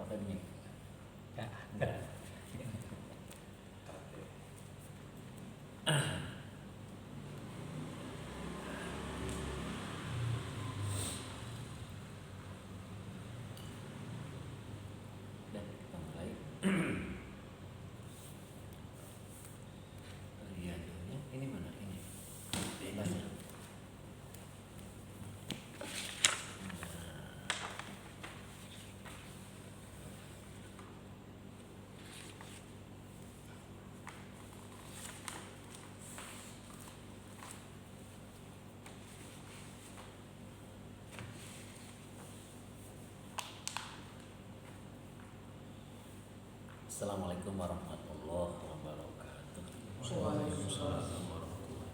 pakai mic? Enggak. Dan kita mulai. Riyadhnya ini mana ini? Bebasnya. Assalamualaikum warahmatullahi wabarakatuh. Waalaikumsalam warahmatullahi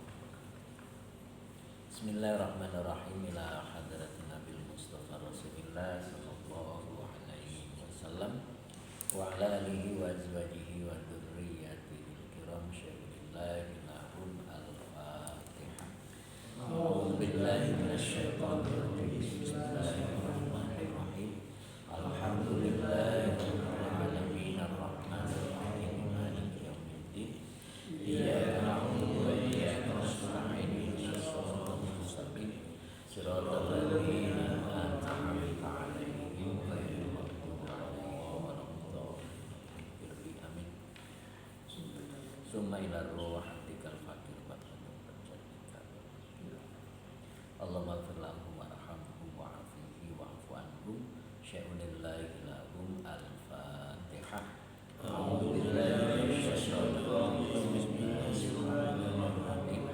Bismillahirrahmanirrahim. Ila hadratin Nabil Mustafa Rasulillah sallallahu alaihi wasallam wa ala alihi wa azwajihi wa dzurriyyatihi kiram syaikhillah lahum al-Fatihah. A'udzu billahi minasyaitonir rajim. Bismillahirrahmanirrahim. Alhamdulillahirabbil alamin arrahmanir rahim maliki yaumiddin. Iyyaka na'budu wa iyyaka nasta'in ihdinas siratal mustaqim siratal ladzina an'amta 'alaihim ghairil maghdubi 'alaihim waladdallin. Amin. Summa ila ruhatikal fakir wa tajadika. Allahumma ighfir lahum warhamhum wa'afihi wa'fu anhum syai'unillahi lahum al-Fatihah. A'udzu billahi minasyaitonir rajim. Bismillahirrahmanirrahim.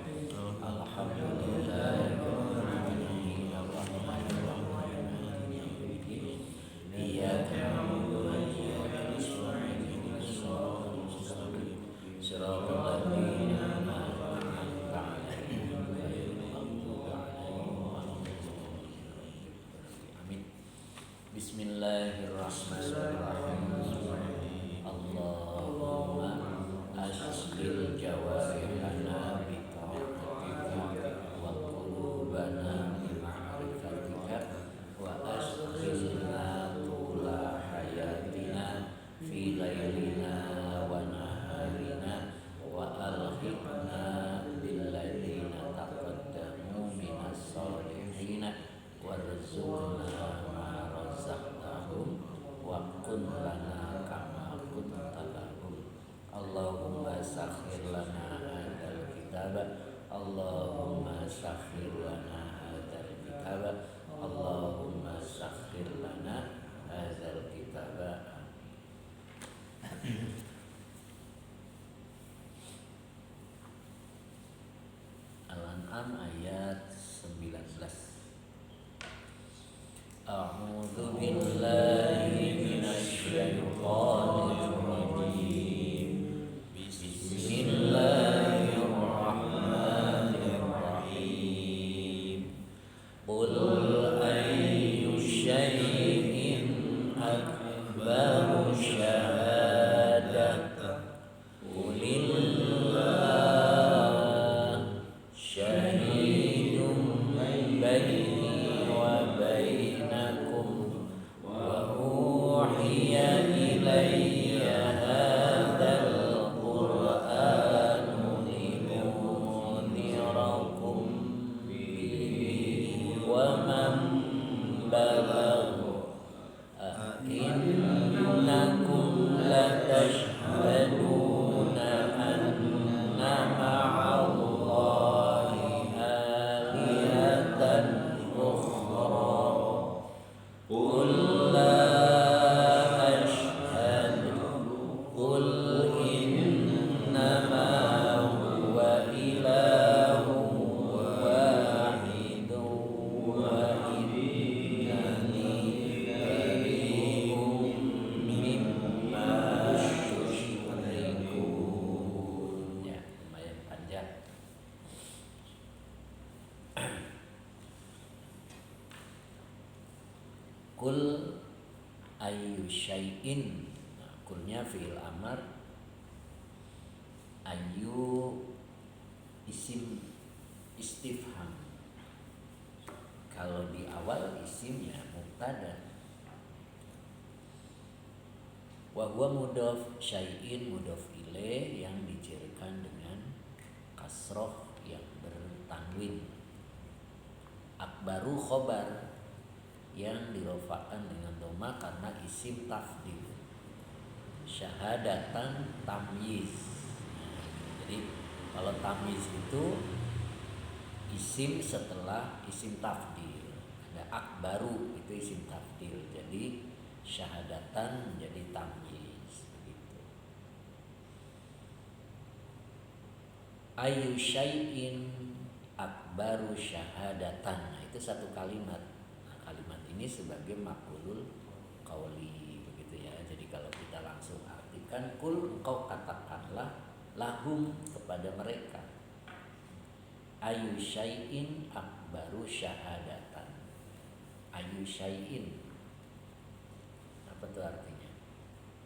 Alhamdulillahi rabbil alamin arrahmanir rahim maliki yaumiddin. Iyyaka na'budu wa iyyaka nasta'in ihdinas siratal mustaqim siratal ladzina an'amta 'alaihim ghairil maghdubi 'alaihim waladdallin. Amin. Bismillahirrahmanirrahim. Allahumma asghil jawarihana bi ta'atika wa qulubana bi ma'rifatika wa asghilna tula hayatina fi lailina wa naharina wa alhiqna bil ladzina taqaddamu minas solihina warzuqna ma razaqtahum wa kun lana kama kunta lahum. Allahumma sakhir lana hadzal kitaba. Allahumma sakhir lana hadzal kitaba. Allahumma sakhir lana hadzal kitaba. Al-An'am ayat 19. A'udzu billahi minasy syaithanir rajim. Bismillahirrahmanirrahim. Qul ayyu syai'in akbaru syahadah. Qulillah syahidun baini wa bainakum wa uhiya ilayya hadzal qur'anu linudhirakum bihi wa man balagha innakum latashhaduna anna ma'allahi alihatan ukhra. Qul la ashhadu. Qul innama huwa ilahun wahidun wa innani bari'un mimma tusyrikun. Ya, lumayan panjang. Kul ayu syai'in. Nah, kulnya fi'il amar, ayu isim istifham. Kalau di awal isimnya mubtada. Wa huwa mudhof, syai'in mudhof ilaih yang dicirikan dengan kasroh yang bertanwin. Akbaru khobar yang dirofakkan dengan doma karena isim tafdil. Syahadatan tamyiz. Jadi kalau tamyiz itu isim setelah isim tafdil. Ada akbaru itu isim tafdil. Jadi syahadatan menjadi tamyiz begitu. Ayu syai'in akbaru syahadatan. Nah, itu satu kalimat. Nah, kalimat ini sebagai maqulul qauli begitu ya. Jadi kalau kita langsung artikan, kul engkau katakanlah lahum kepada mereka. Ayu syai'in akbaru syahadatan. Ayu syai'in apa tuh artinya?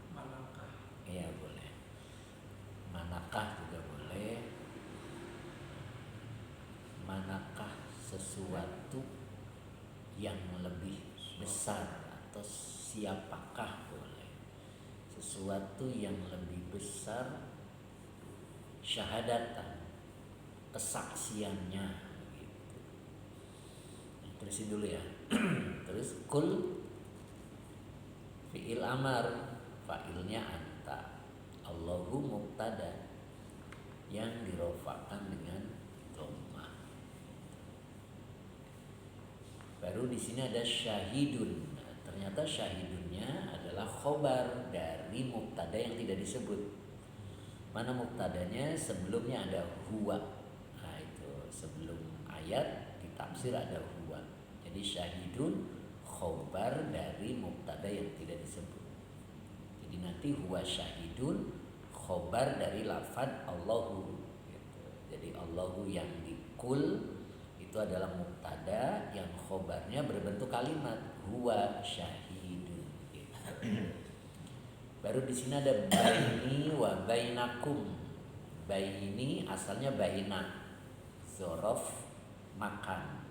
Manakah? Iya boleh. Manakah juga boleh. Manakah sesuatu yang lebih besar, atau siapakah boleh. Sesuatu yang lebih besar syahadatan, kesaksiannya gitu. Terusin dulu ya. Terus kul fi'il amar, fa'ilnya anta. Allahu mubtada yang dirofakkan dengan dhammah. Baru di sini ada syahidun. Nah, ternyata syahidunnya adalah khobar dari mubtada yang tidak disebut. Mana mubtadanya? Sebelumnya ada huwa. Nah, itu sebelum ayat ditafsir ada huwa. Jadi syahidun khobar dari mubtada yang tidak disebut. Jadi nanti huwa syahidun khobar dari lafad Allahu gitu. Jadi Allahu yang dikul itu adalah mubtada yang khobarnya berbentuk kalimat huwa syahidun gitu. Baru di sini ada baini wa bainakum. Baini asalnya baina, dzaraf makan.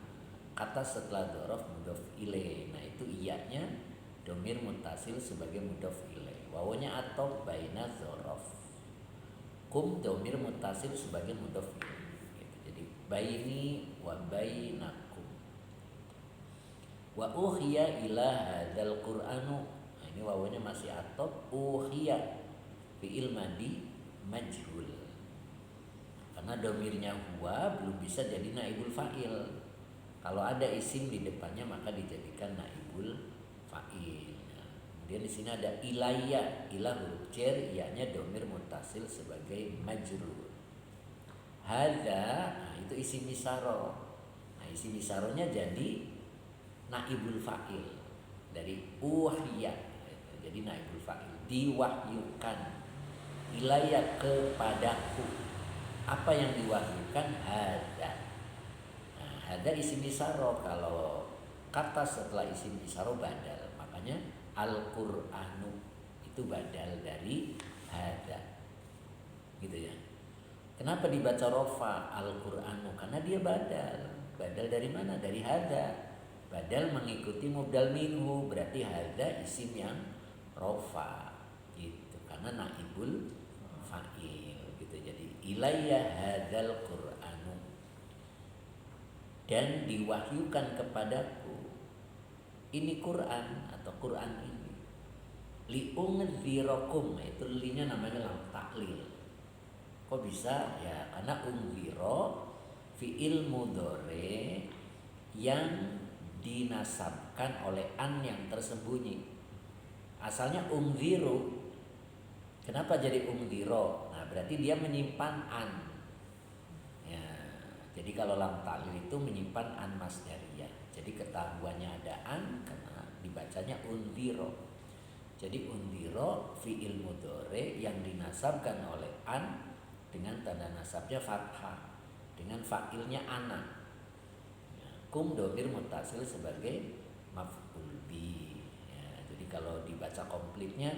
Kata setelah dzaraf mudhof ilaih. Nah, itu iyanya domir muttasil sebagai mudhof ilaih. Wawunya atau baina dzaraf. Kum domir muttasil sebagai mudhof ilaih. Jadi baini wa bainakum. Wa uhiya ila hadzal qur'anu. Nah, ini wawunya masih atop. Uhiya fi'il madi majhul. Karena domirnya huwa belum bisa jadi naibul fa'il. Kalau ada isim di depannya maka dijadikan naibul fa'il. Nah, kemudian di sini ada ilayya, ilah huruf jar, iyanya domir muttasil sebagai majrur. Hadza, nah itu isim isaro. Nah, isim isaronya jadi naibul fa'il dari uhiya. Jadi naibul fa'il, diwahyukan. Ilayya kepadaku. Apa yang diwahyukan? Hadza. Nah, hadza isim isaro. Kalau kata setelah isim isaro badal, makanya Al-Qur'anu itu badal dari hadza. Gitu ya. Kenapa dibaca rofa Al-Qur'anu? Karena dia badal. Badal dari mana? Dari hadza. Badal mengikuti mubdal minhu, berarti hadza isim yang rofa gitu. Karena naibul fa'il gitu. Jadi ilayya hadzal Qur'anu, dan diwahyukan kepadaku ini Quran atau Quran ini. Li'ungdzirakum, itu linya namanya lam taklil. Kok bisa? Ya karena ungdziro fi'il mudhari yang dinasabkan oleh an yang tersembunyi. Asalnya ungdziru. Kenapa jadi ungdziro? Nah, berarti dia menyimpan an. Ya, jadi kalau lam taklil itu menyimpan an masdariyah. Jadi ketahuannya ada an karena dibacanya ungdziro. Jadi ungdziro fi'il mudhari yang dinasabkan oleh an dengan tanda nasabnya fathah, dengan fa'ilnya ana. Ya, kum domir muttasil sebagai maf'ul bi. Ya, jadi kalau dibaca komplitnya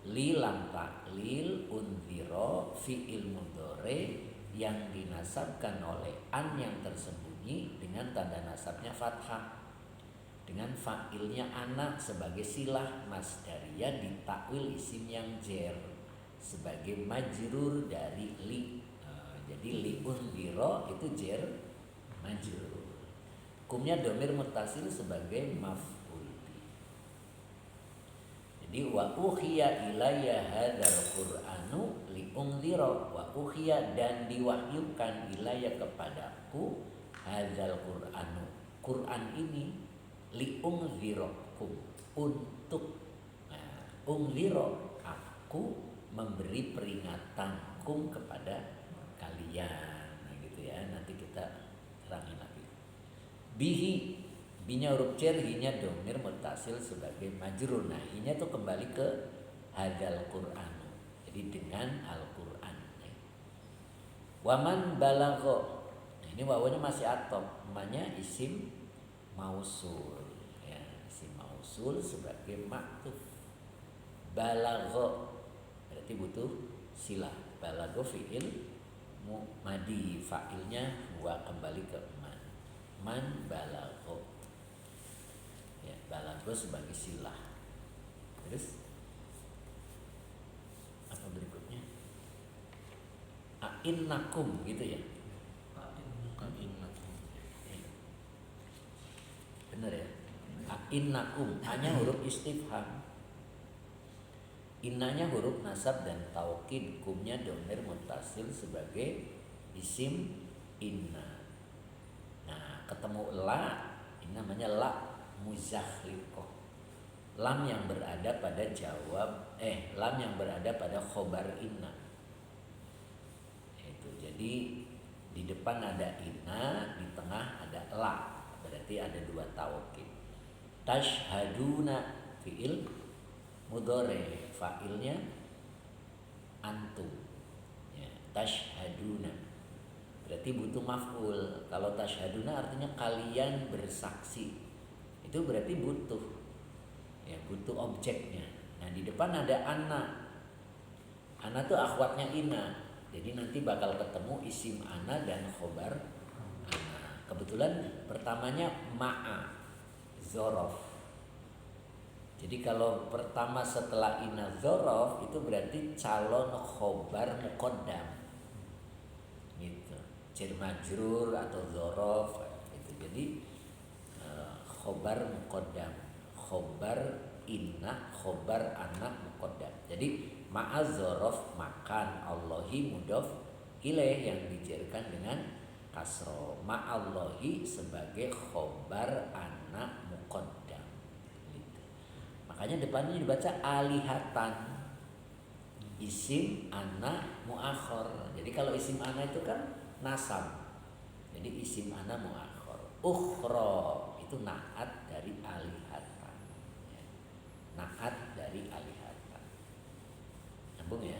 li lam taklil undhiro fi'il mudhari yang dinasabkan oleh an yang tersembunyi dengan tanda nasabnya fathah, dengan fa'ilnya ana sebagai silah masdariyah ditakwil isim yang jer sebagai majrur dari li. Jadi liun diro itu jer majrur. Hukumnya domir mutasil sebagai maf'ul bi. Jadi wa uhiya ilayya hadzal qur'anu liunzira, wa uhiya dan diwahyukan ilayya kepadaku hadzal qur'anu, Quran ini liunzirakum untuk unziro aku memberi peringatankum kepada kalian. Nah, gitu ya. Nanti kita terangin lagi. Bihi, binya huruf jar, hinya domir mutasil sebagai majrur. Nah, hinya tuh kembali ke hadzal Qur'an. Jadi dengan Al-Qur'an. Waman balagho. Nah, ini wawunya masih atop, namanya isim mausul. Ya, isim mausul sebagai maktuf. Balagho berarti butuh silah. Balagho fi'il madi, fa'ilnya wa kembali ke man balagho. Ya, balagho sebagai silah. Terus apa berikutnya? A'innakum gitu ya. A'innakum. Benar ya? A'innakum hanya huruf istifham. Innanya huruf nasab dan taukid, kumnya domir mutasil sebagai isim inna. Nah, ketemu la, ini namanya la muzakhliqah. Lam yang berada pada lam yang berada pada khobar inna. Itu jadi di depan ada inna, di tengah ada la, berarti ada dua taukid. Tashhaduna fi'il mudhari, fa'ilnya antum. Ya, tashhaduna berarti butuh maf'ul. Kalau tashhaduna artinya kalian bersaksi, itu berarti butuh, ya, butuh objeknya. Nah, di depan ada ana. Ana tuh akhwatnya ina, jadi nanti bakal ketemu isim ana dan khobar ana. Kebetulan pertamanya ma'a zorof. Jadi kalau pertama setelah ina zorof itu berarti calon khobar muqaddam gitu, jar majrur atau zorof itu. Jadi khobar muqaddam, khobar inna, khobar anak muqaddam. Jadi ma'az zorof makan, Allahi mudhof ilaih yang dijarkan dengan kasro, ma'allahi sebagai khobar anak muqaddam. Makanya depannya dibaca alihatan, isim ana muakhor. Jadi kalau isim ana itu kan nasab, jadi isim ana muakhor. Ukhro itu naat dari alihatan, ya. Naat dari alihatan, nyambung ya.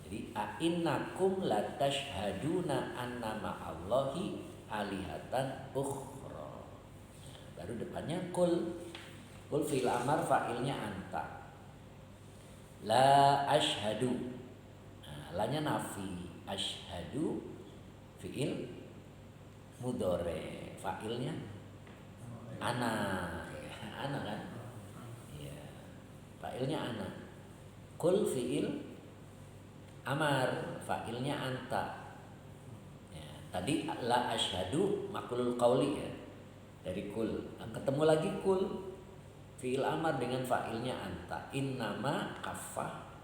Jadi a'innakum latashhaduna anna ma'allahi alihatan ukhro. Nah, baru depannya kul. Kul fi'il amar, fa'ilnya anta. La ashhadu. Nah, lanya nafi. Ashhadu fi'il mudhari, fa'ilnya ana. Ya, ana kan? Iya. Fa'ilnya ana. Kul fi'il amar, fa'ilnya anta. Ya, tadi la ashhadu maqulul qauli ya. Dari kul. Nah, ketemu lagi kul fi'il amar dengan fa'ilnya anta. Innama kaffah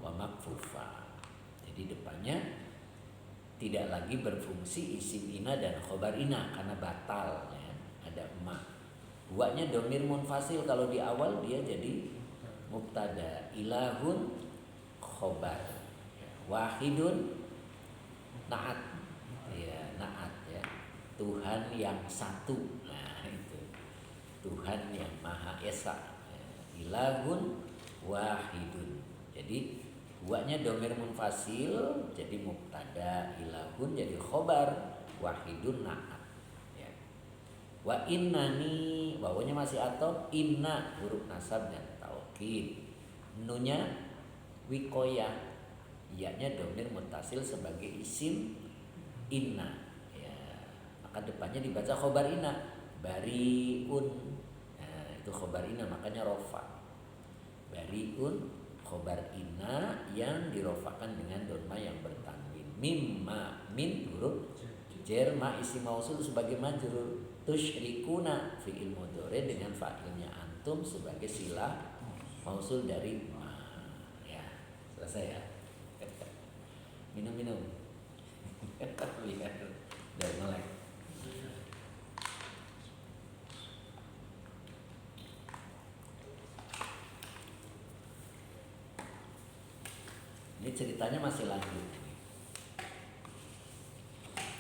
wa makfufa. Jadi depannya tidak lagi berfungsi isim ina dan khobar ina karena batal ya. Ada ma. Buatnya domir munfasil, kalau di awal dia jadi mubtada. Ilahun khobar, wahidun naat. Ya, naat ya. Tuhan yang satu. Tuhan yang Maha Esa, ilahun wahidun. Jadi buatnya domir munfasil jadi mubtada, ilahun jadi khobar, wahidun naat ya. Wa innani, wawunya masih atop, inna huruf nasab dan taukid, nunya wikoyah, iyanya domir mutasil sebagai isim inna ya. Maka depannya dibaca khobar inna, bariun. Nah, itu khobar inna, makanya rofa. Bariun khobar inna yang dirofakan dengan dhamma yang bertanwin. Mimma, min huruf jar, ma isim mausul sebagai majrur. Tusyrikuna fi'il mudhari dengan fa'ilnya antum sebagai sila mausul dari ma. Ya, selesai ya. Minum-minum. Lihat dari melek. Ini ceritanya masih lanjut.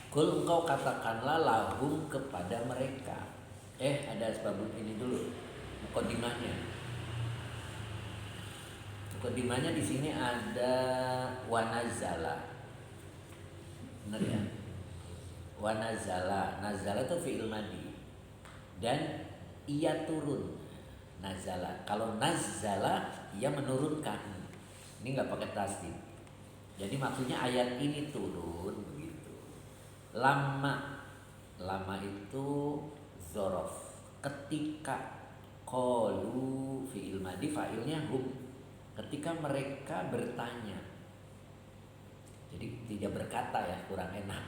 Kul engkau katakanlah lahum kepada mereka. Ada sebabun ini dulu. Mukadimahnya. Mukadimahnya di sini ada wanazala. Benar ya? Wanazala. Nazala itu fi'il madi. Dan ia turun. Nazala. Kalau nazala ia menurunkan. Ini nggak pakai tasdid. Jadi maksudnya ayat ini turun begitu. Lama itu zorof. Ketika qalu fi'il madi fa'ilnya hum. Ketika mereka bertanya. Jadi tidak berkata ya, kurang enak.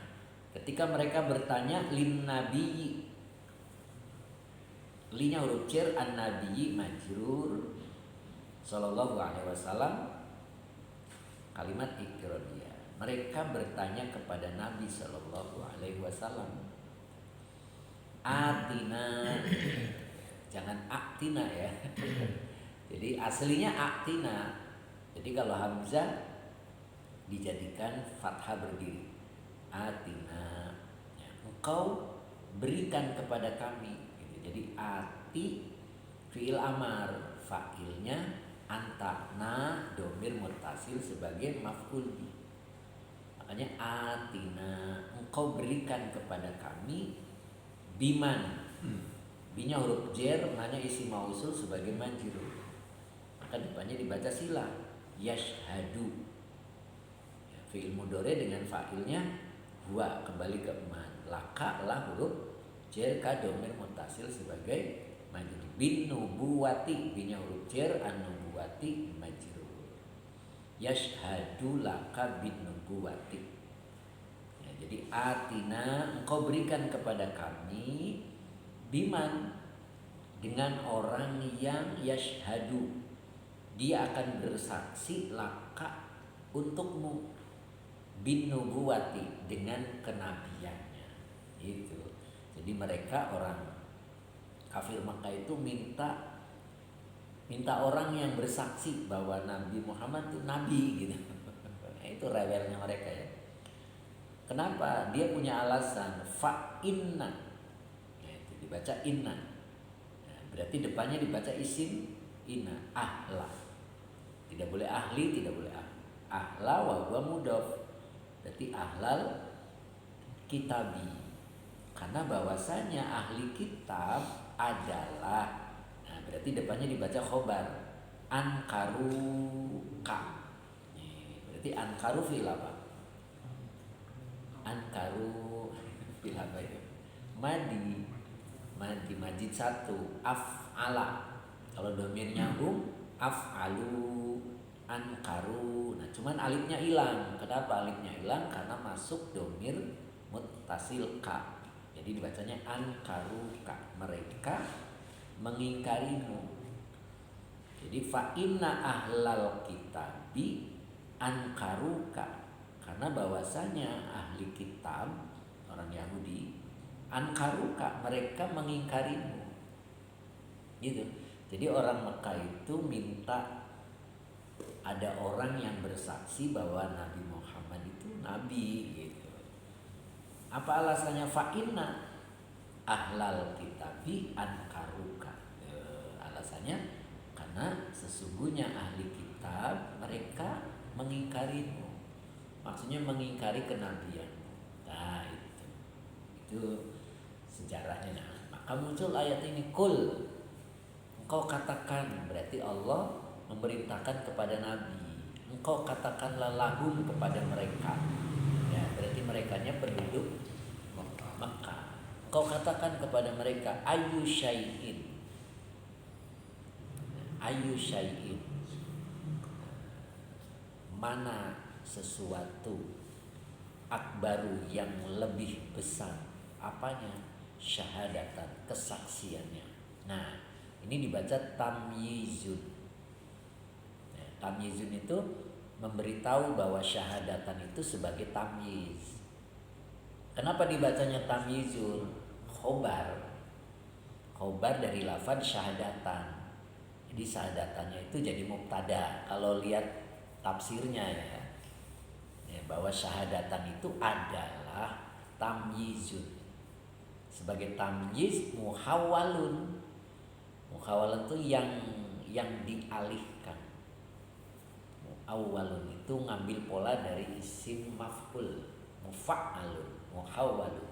Ketika mereka bertanya lin nabiyyi. Linya huruf jar, an nabiyyi majrur sallallahu alaihi wasallam. Kalimat ikrodiyah. Mereka bertanya kepada Nabi Sallallahu Alaihi Wasallam. Atina, jangan aktina ya. Jadi aslinya aktina. Jadi kalau hamzah dijadikan fathah berdiri. Atina, ya, engkau berikan kepada kami. Gitu. Jadi ati fiil amar, fa'ilnya anta, na domir mutasil sebagai maf'ul bi. Makanya atina, engkau berikan kepada kami biman. Binya huruf jar, nanya isi mausul sebagai majrur. Maka depannya dibaca sila yashhadu. Ya, fi'il mudhari dengan fa'ilnya huwa kembali ke man. Laka lah huruf jar ka domir mutasil sebagai majrur. Bin nubuwati, binya huruf jar, an nubuwati majrur. Yashhadu laka bin nubuwati. Ya, jadi atina, engkau berikan kepada kami biman, dengan orang yang yashhadu, dia akan bersaksi laka untukmu, bin nubuwati, dengan kenabiannya. Itu. Jadi mereka orang kafir Makkah itu minta orang yang bersaksi bahwa Nabi Muhammad itu nabi gitu. Itu rewelnya mereka ya. Kenapa? Dia punya alasan fa inna. Nah, itu dibaca inna. Nah, berarti depannya dibaca isim inna, ahla. Tidak boleh ahli, tidak boleh ahla wa huwa mudhaf. Berarti ahlal kitabi. Karena bahwasanya ahli kitab adalah, nah berarti depannya dibaca khobar, ankaruka. Berarti ankaru fil apa? Ankaru fil apa itu? Madi majid satu, af'ala. Kalau domirnya af'alu, ankaru. Nah cuman alifnya hilang. Kenapa alifnya hilang? Karena masuk domir muttasil ka. Jadi dibacanya ankaruka, mereka mengingkarimu. Jadi fa inna ahlal kitabi ankaruka, karena bahwasanya ahli kitab orang Yahudi ankaruka, mereka mengingkarimu. Gitu. Jadi orang Mekah itu minta ada orang yang bersaksi bahwa Nabi Muhammad itu nabi gitu. Apa alasannya? Fa'inna ahlal kitabi ankaruka. Alasannya karena sesungguhnya ahli kitab mereka mengingkarimu. Maksudnya mengingkari kenabianmu. Nah itu sejarahnya. Nah, maka muncul ayat ini, kul, engkau katakan, berarti Allah memerintahkan kepada Nabi, engkau katakanlah lahum kepada mereka. Ya, berarti merekanya penduduk Mekah. Kau katakan kepada mereka, ayu syai'in, ayu syai'in, mana sesuatu, akbaru yang lebih besar, apanya? Syahadatan, kesaksiannya. Nah, ini dibaca tamyizun. Nah, tamyizun itu memberitahu bahwa syahadatan itu sebagai tamyiz. Kenapa dibacanya tamyizun? Khobar dari lafaz syahadatan. Jadi syahadatannya itu jadi mubtada. Kalau lihat tafsirnya ya, bahwa syahadatan itu adalah tamyizun. Sebagai tamyiz muhawwalun. Muhawwalun itu yang dialihkan. Muhawwalun itu ngambil pola dari isim maf'ul, mufa'alun, muhawwalun,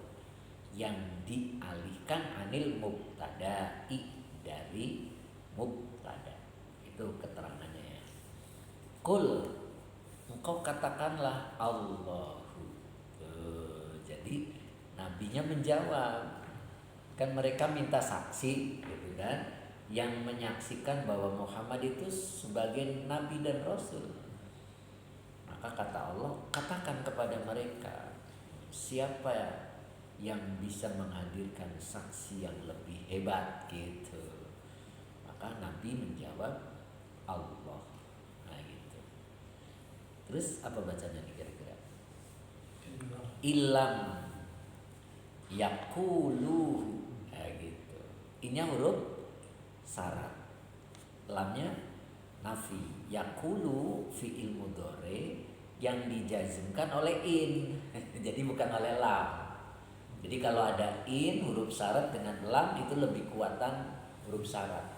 yang dialihkan anil mubtada'i, dari mubtada. Itu keterangannya ya. Qul, engkau katakanlah Allahu. Jadi nabinya menjawab. Kan mereka minta saksi gitu kan, yang menyaksikan bahwa Muhammad itu sebagai nabi dan rasul. Maka kata Allah, katakan kepada mereka, siapa yang bisa menghadirkan saksi yang lebih hebat gitu. Maka Nabi menjawab Allah. Nah gitu. Terus apa bacanya nih kira-kira? Ilam yakuluhu. Nah gitu. Ini huruf syarat. Lamnya nafi. Yakulu fi'il mudhari yang dijazmkan oleh in. Jadi bukan oleh lam. Jadi kalau ada in huruf syarat dengan lam itu lebih kuatan huruf syarat.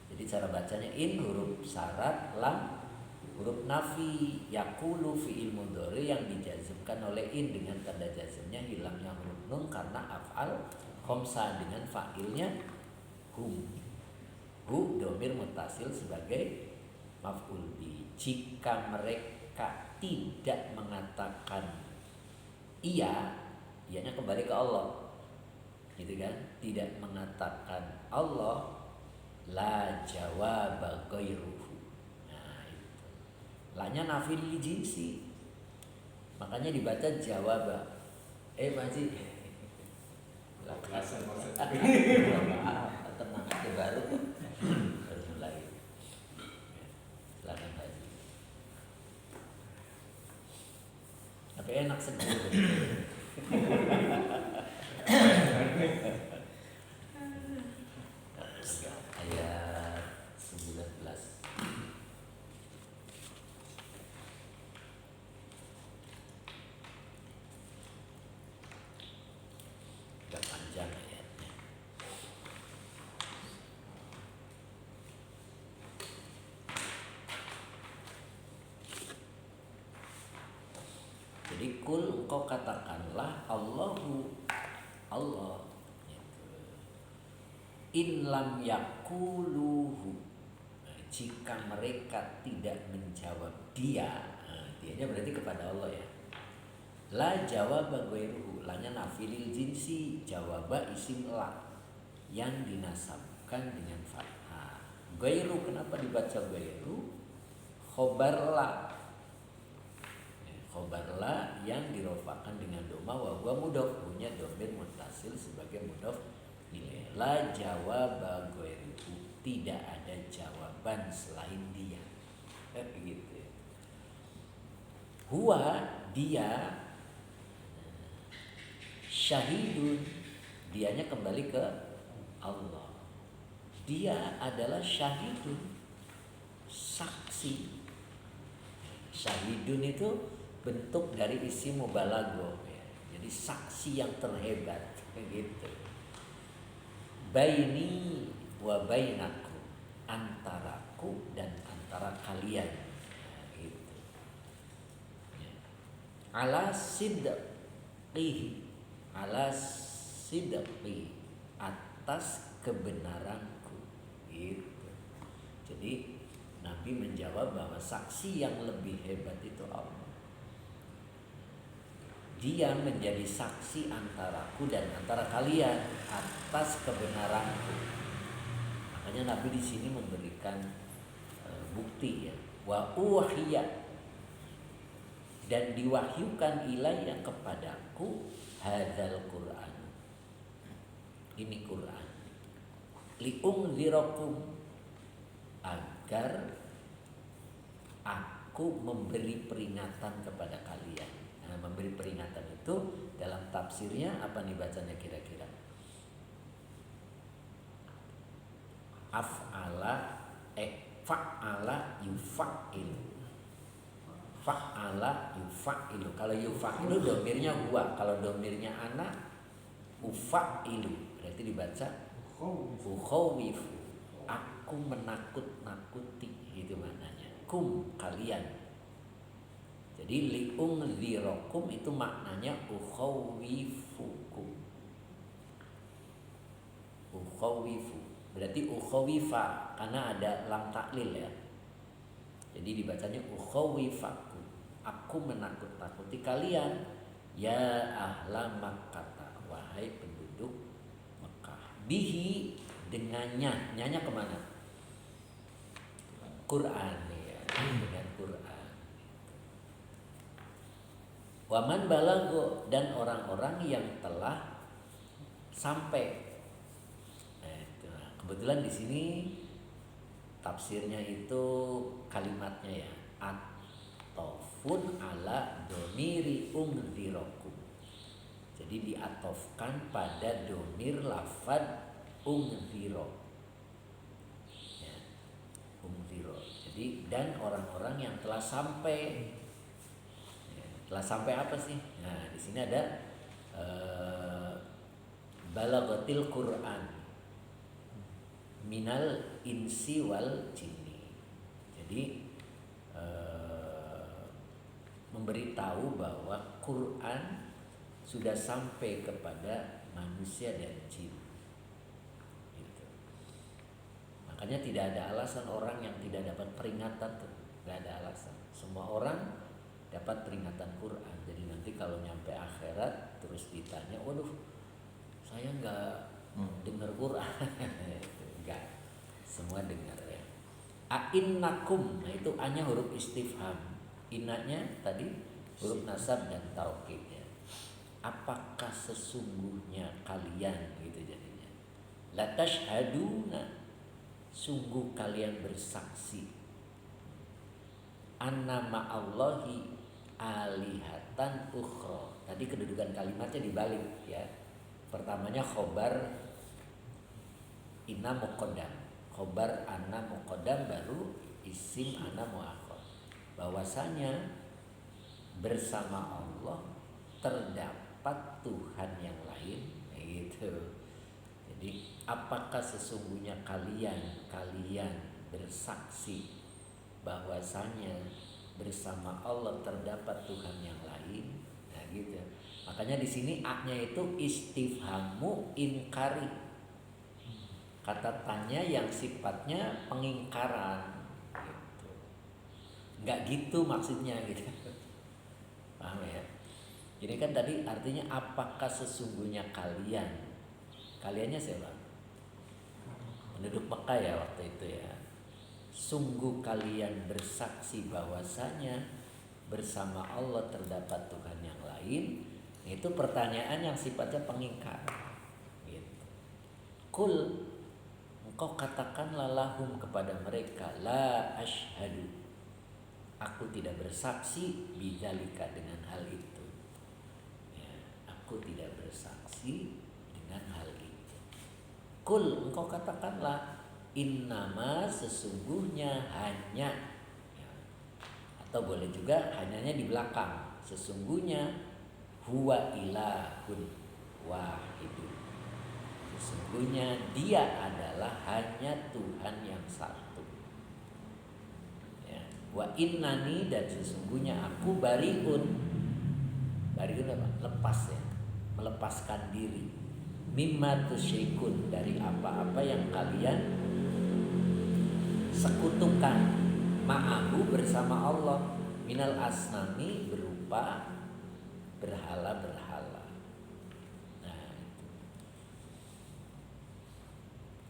Jadi cara bacanya in huruf syarat, lam huruf nafi. Yakulu fi'il mudhari yang dijazmkan oleh in dengan tanda jazmnya hilangnya huruf nun karena af'al khamsah dengan fa'ilnya hum. Hu domir mutasil sebagai maf'ul bi. Jika mereka tidak mengatakan iya, ianya kembali ke Allah, gitu kan? Tidak mengatakan Allah, la jawaba ghairuhu. Nah itu, lanya nafi lil jinsi, makanya dibaca jawaba. Pak Haji, tenang aja, baru mulai. Silakan Pak Haji. Tapi enak sendiri. Ayat 19. Agak panjang ayatnya. Jadi kul, engkau katakanlah Allahu, Allah gitu. In lam yakuluhu, jika mereka tidak menjawab dia, dianya berarti kepada Allah ya. La jawaba ghairuhu, lanya nafilil jinsi, jawaba isim la yang dinasabkan dengan fathah. Ghairu, kenapa dibaca ghairu? Khobar la, khobar la yang dirofakan dengan doma wa huwa mudhof, punya domir muttasil sebagai mudhof ilaih. La jawaba ghairuhu, tidak ada jawaban selain dia. Begitu ya. Huwa, dia, syahidun, dianya kembali ke Allah. Dia adalah syahidun, saksi. Syahidun itu bentuk dari isim mubalaghah ya. Jadi saksi yang terhebat gitu. Baini wa bainaku, antaraku dan antara kalian. Nah, gitu. Ya. Ala sidqihi, ala sidqi, atas kebenaranku gitu. Jadi Nabi menjawab bahwa saksi yang lebih hebat itu Allah. Dia menjadi saksi antaraku dan antara kalian atas kebenaranku. Makanya Makanya Nabi di sini memberikan bukti ya. Wa uhiya, dan diwahyukan ilayya kepadaku hadzal Qur'an. Ini Quran. Li'ungzirakum, agar aku memberi peringatan kepada kalian. Nah, memberi peringatan itu dalam tafsirnya apa nih bacanya kira-kira? Fa'ala yufa'ilu. Fa'ala yufa'ilu. Kalau yufa'ilu domirnya huwa, kalau domirnya ana ufa'ilu. Berarti dibaca ukhawifu. Aku menakut-nakuti, itu maknanya. Kum, kalian. Jadi li'ungzirakum itu maknanya ukhawifukum. Ukhawifu. Berarti ukhawifa karena ada lam taklil ya. Jadi dibacanya ukhawifaku. Aku menakut-nakuti kalian ya ahla Makkah, wahai penduduk Mekah. Bihi, dengannya, nyanya kemana? Quran ya, dengan Quran. Waman balago, dan orang-orang yang telah sampai. Kebetulan di sini tafsirnya itu kalimatnya ya, atofun ala domiri ungzirakum. Jadi diatofkan pada domir lafad ungziro ya, ungziro. Jadi dan orang-orang yang telah sampai ya, telah sampai apa sih? Nah di sini ada balagatil Quran minal insi wal jinni. Jadi memberitahu bahwa Quran sudah sampai kepada manusia dan jin. Gitu. Makanya tidak ada alasan orang yang tidak dapat peringatan tuh, nggak ada alasan. Semua orang dapat peringatan Quran. Jadi nanti kalau nyampe akhirat terus ditanya, waduh, saya nggak dengar Quran. Enggak, semua dengar ya. A'innakum, nah itu A-nya huruf istifham, inanya tadi huruf nasab dan taukid ya. Apakah sesungguhnya kalian, gitu jadinya. La tashhaduna, sungguh kalian bersaksi. Anna ma'allahi alihatan ukhra. Tadi kedudukan kalimatnya dibalik ya. Pertamanya khobar inna muqaddam, khobar anna muqaddam, baru isim anna muakhar. Bahwasanya bersama Allah terdapat Tuhan yang lain, gitu. Jadi apakah sesungguhnya kalian bersaksi bahwasanya bersama Allah terdapat Tuhan yang lain, nah gitu. Makanya di sini A-nya itu istifhamu inkari. Kata tanya yang sifatnya pengingkaran gitu. Enggak gitu maksudnya gitu. Paham ya? Jadi kan tadi artinya apakah sesungguhnya kalian? Kaliannya siapa? Penduduk Mekah ya waktu itu ya. Sungguh kalian bersaksi bahwasanya bersama Allah terdapat Tuhan yang lain. Itu pertanyaan yang sifatnya pengingkar gitu. Kul, engkau katakanlah lahum kepada mereka, la asyhadu, aku tidak bersaksi bidzalika, dengan hal itu ya, aku tidak bersaksi dengan hal itu. Kul, engkau katakanlah, innama, sesungguhnya, hanya ya, atau boleh juga hanyanya di belakang, sesungguhnya, huwa ilahun wahidun, sesungguhnya dia adalah hanya Tuhan yang satu ya. Wa innani, dan sesungguhnya aku bariun apa? Lepas ya, melepaskan diri, mimma tusyrikun, dari apa-apa yang kalian sekutukan ma'ahu, bersama Allah, minal asnami, berupa berhala-berhala.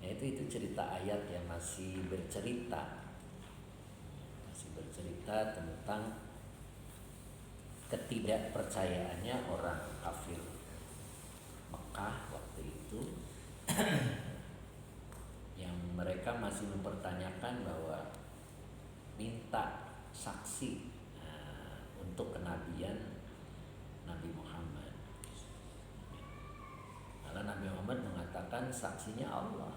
Nah itu itu cerita ayat yang masih bercerita tentang ketidakpercayaannya orang kafir Mekah waktu itu yang mereka masih mempertanyakan bahwa minta saksi untuk kenabian Nabi Muhammad. Karena Nabi Muhammad mengatakan saksinya Allah.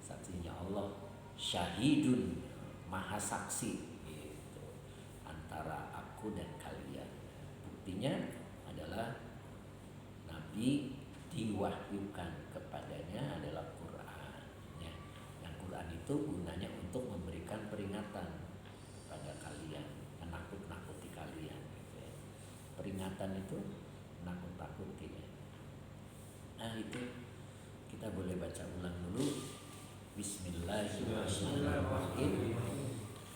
Saksinya Allah, syahidun, maha saksi gitu, antara aku dan kalian. Buktinya adalah Nabi diwahyukan kepadanya adalah Quran ya. Yang Quran itu gunanya untuk memberikan peringatan pada kalian, menakut-nakuti kalian gitu ya. Peringatan itu menakut-nakuti ya. Nah itu kita boleh baca ulang dulu. Bismillahirrahmanirrahim.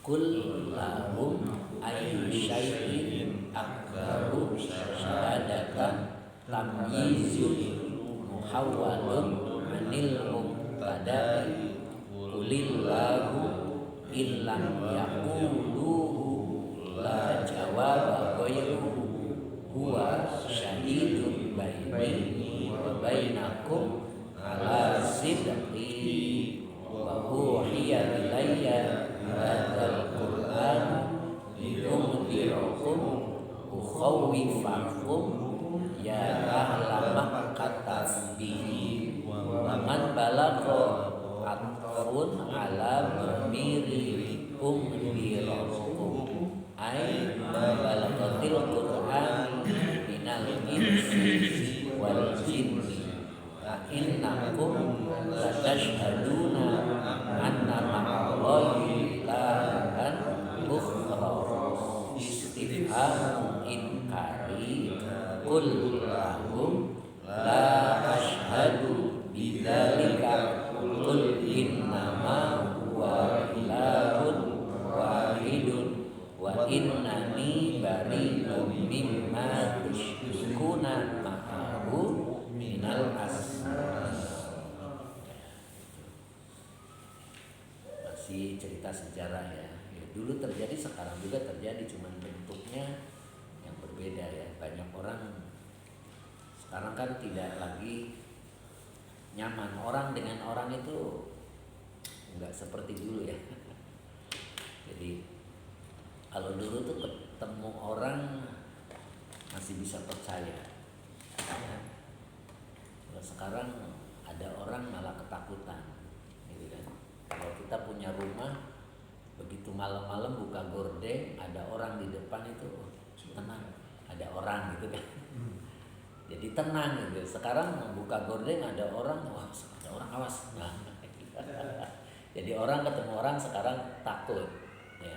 Qul lahum ayyu syai'in akbaru syahadatan tamyizun muhawwalun anil mubtada'i qulillahu illam yaquluhu la jawaba ghairuhu huwa syahidun baini wa bainakum ala sidqi wa uhiya ilayya hadzal qur'an liunzirakum ukhawwifakum ya ahla makkah bihi wa man balagha atfun ala bamiri unzirakum ay balaghatil qur'an minal insi wal jinni innakum latashhaduna anna ma'allahi ilahan ukhra istifham inkari qul lahum la ashhadu bidzalika qul innama huwa ilahun wahidun wa innani bari'un mimma tusyrikuna ma'ahu minal masih cerita sejarah ya. Dulu terjadi, sekarang juga terjadi, cuman bentuknya yang berbeda ya. Banyak orang sekarang kan tidak lagi nyaman orang dengan orang itu, nggak seperti dulu ya. Jadi kalau dulu tuh ketemu orang masih bisa percaya. Kalau sekarang ada orang malah ketakutan, gitu kan. Kalau kita punya rumah, begitu malam-malam buka gorden, ada orang di depan itu tenang, ada orang gitu kan. Jadi tenang gitu. Sekarang membuka gorden ada orang, wah ada orang, awas. Nah, jadi orang ketemu orang sekarang takut. Ya.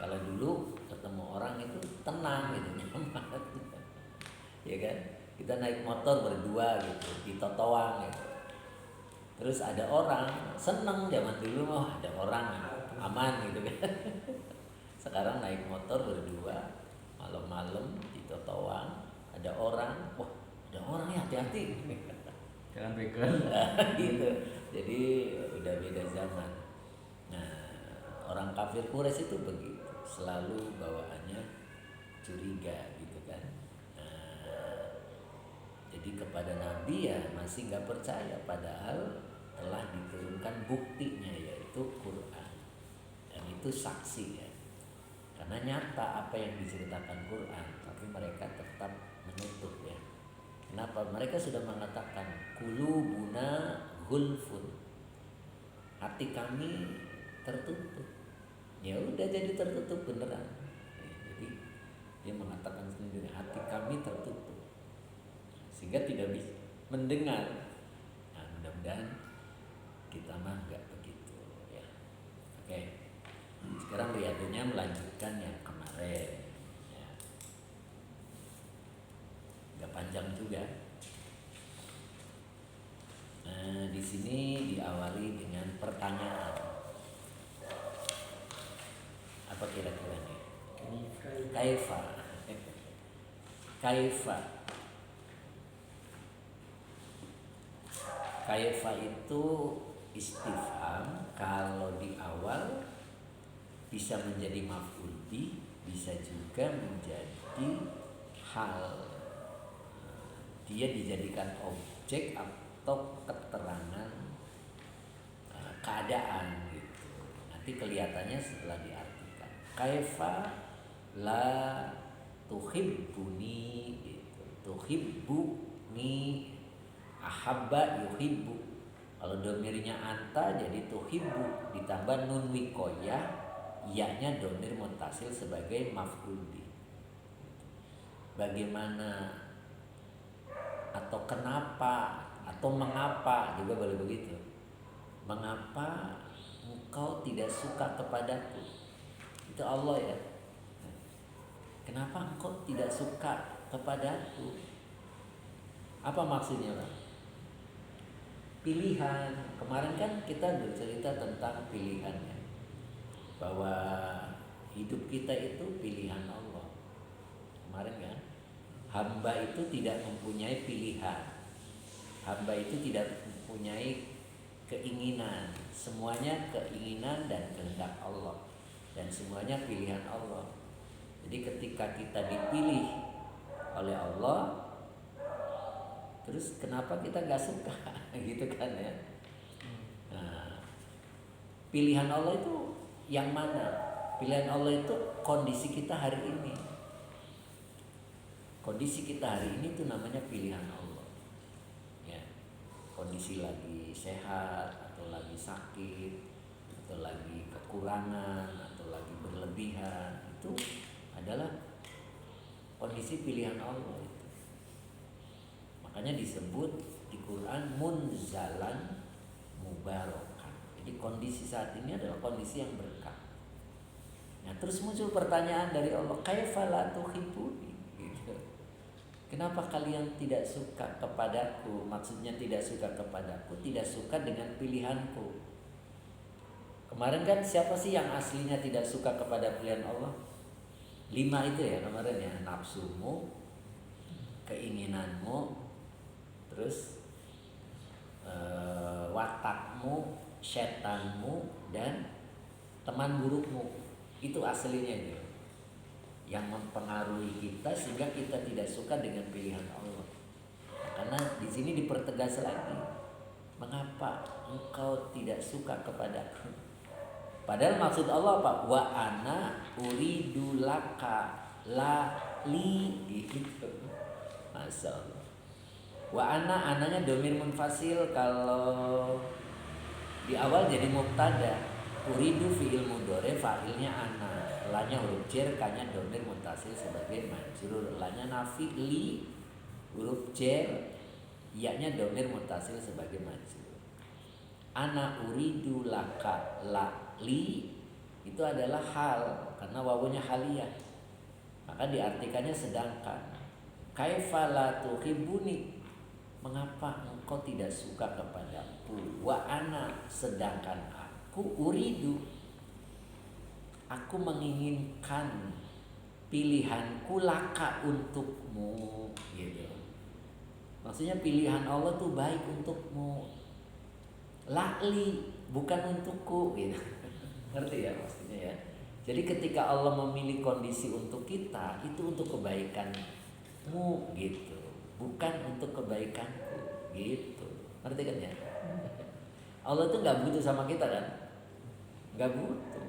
Kalau dulu ketemu orang itu tenang gitu, nyaman. Ya kan? Kita naik motor berdua gitu di trotoar gitu. Terus ada orang, seneng zaman dulu mah ada orang aman gitu kan. Sekarang naik motor berdua malam-malam di trotoar, ada orang, wah ada orang ya, hati-hati. Jangan pegang. Gitu. Jadi udah beda zaman. Nah, orang kafir Quraisy itu begitu, selalu bawaannya curiga gitu kan. Jadi kepada Nabi ya masih nggak percaya, padahal telah diturunkan buktinya yaitu Quran, dan itu saksi ya, karena nyata apa yang diceritakan Quran, tapi mereka tetap menutup ya. Kenapa? Mereka sudah mengatakan qulubuna ghulfun, hati kami tertutup. Ya udah jadi tertutup beneran. Jadi dia mengatakan sendiri hati kami tertutup, sehingga tidak bisa mendengar. Nah, mudah-mudahan kita mah nggak begitu ya. Oke, sekarang riyadhahnya melanjutkan yang kemarin ya. Nggak panjang juga. Nah, di sini diawali dengan pertanyaan. Apa kira-kira nih? Kaifa. Kaifa. Kaifa itu istifham, kalau di awal bisa menjadi maf'ul bih, bisa juga menjadi hal. Dia dijadikan objek atau keterangan keadaan gitu. Nanti kelihatannya setelah diartikan. Kaifa la tuhibbuni gitu. Tuhibbuni, ahabba yuhibbu. Kalau domirnya anta jadi tuhibbu ditambah nun wikoyah, iya-nya domir muntasil sebagai maf'ul bih. Bagaimana atau kenapa atau mengapa juga boleh begitu. Mengapa engkau tidak suka kepadaku? Itu Allah ya. Kenapa engkau tidak suka kepadaku? Apa maksudnya, Pak? Pilihan. Kemarin kan kita bercerita tentang pilihannya, bahwa hidup kita itu pilihan Allah. Kemarin kan, hamba itu tidak mempunyai pilihan. Hamba itu tidak mempunyai keinginan. Semuanya keinginan dan kehendak Allah, dan semuanya pilihan Allah. Jadi ketika kita dipilih oleh Allah, terus kenapa kita gak suka gitu kan ya. Nah, pilihan Allah itu yang mana? Pilihan Allah itu kondisi kita hari ini. Kondisi kita hari ini itu namanya pilihan Allah ya. Kondisi lagi sehat atau lagi sakit atau lagi kekurangan atau lagi berlebihan, itu adalah kondisi pilihan Allah itu. Makanya disebut di Quran munzalan mubarakan. Jadi kondisi saat ini adalah kondisi yang berkah. Nah, terus muncul pertanyaan dari Allah, kaifa la tuhibbuni? Gitu. Kenapa kalian tidak suka kepadaku? Maksudnya tidak suka kepadaku, tidak suka dengan pilihanku. Kemarin kan siapa sih yang aslinya tidak suka kepada pilihan Allah? 5 itu ya kemarin ya, nafsumu, keinginanmu, terus watakmu, setanmu, dan teman burukmu. Itu aslinya gitu, yang mempengaruhi kita sehingga kita tidak suka dengan pilihan Allah. Karena di sini dipertegas lagi, mengapa engkau tidak suka kepadaku? Padahal maksud Allah apa? Wa ana uridu laka la li gitu. Masya Allah. Wa ana, ananya domir munfasil, kalau di awal jadi mubtada. Uridu fi'il mudhari, fa'ilnya ana, lanya huruf jar, kanya domir muntasil sebagai majrur, lanya nafi, li huruf jar, iya-nya domir muntasil sebagai majrur. Ana uridu laka la li itu adalah hal, karena wawunya haliyah, maka diartikannya sedangkan. Kaifa la tuhibbuni, mengapa engkau tidak suka kepadaku? Wa ana, sedangkan aku uridu, aku menginginkan pilihanku laka untukmu gitu. Maksudnya pilihan Allah tuh baik untukmu, la'li bukan untukku gitu. Ngerti ya maksudnya ya. Jadi ketika Allah memilih kondisi untuk kita, itu untuk kebaikanmu gitu, bukan untuk kebaikanku gitu. Ngerti kan ya? Allah tuh nggak butuh sama kita kan? Nggak butuh.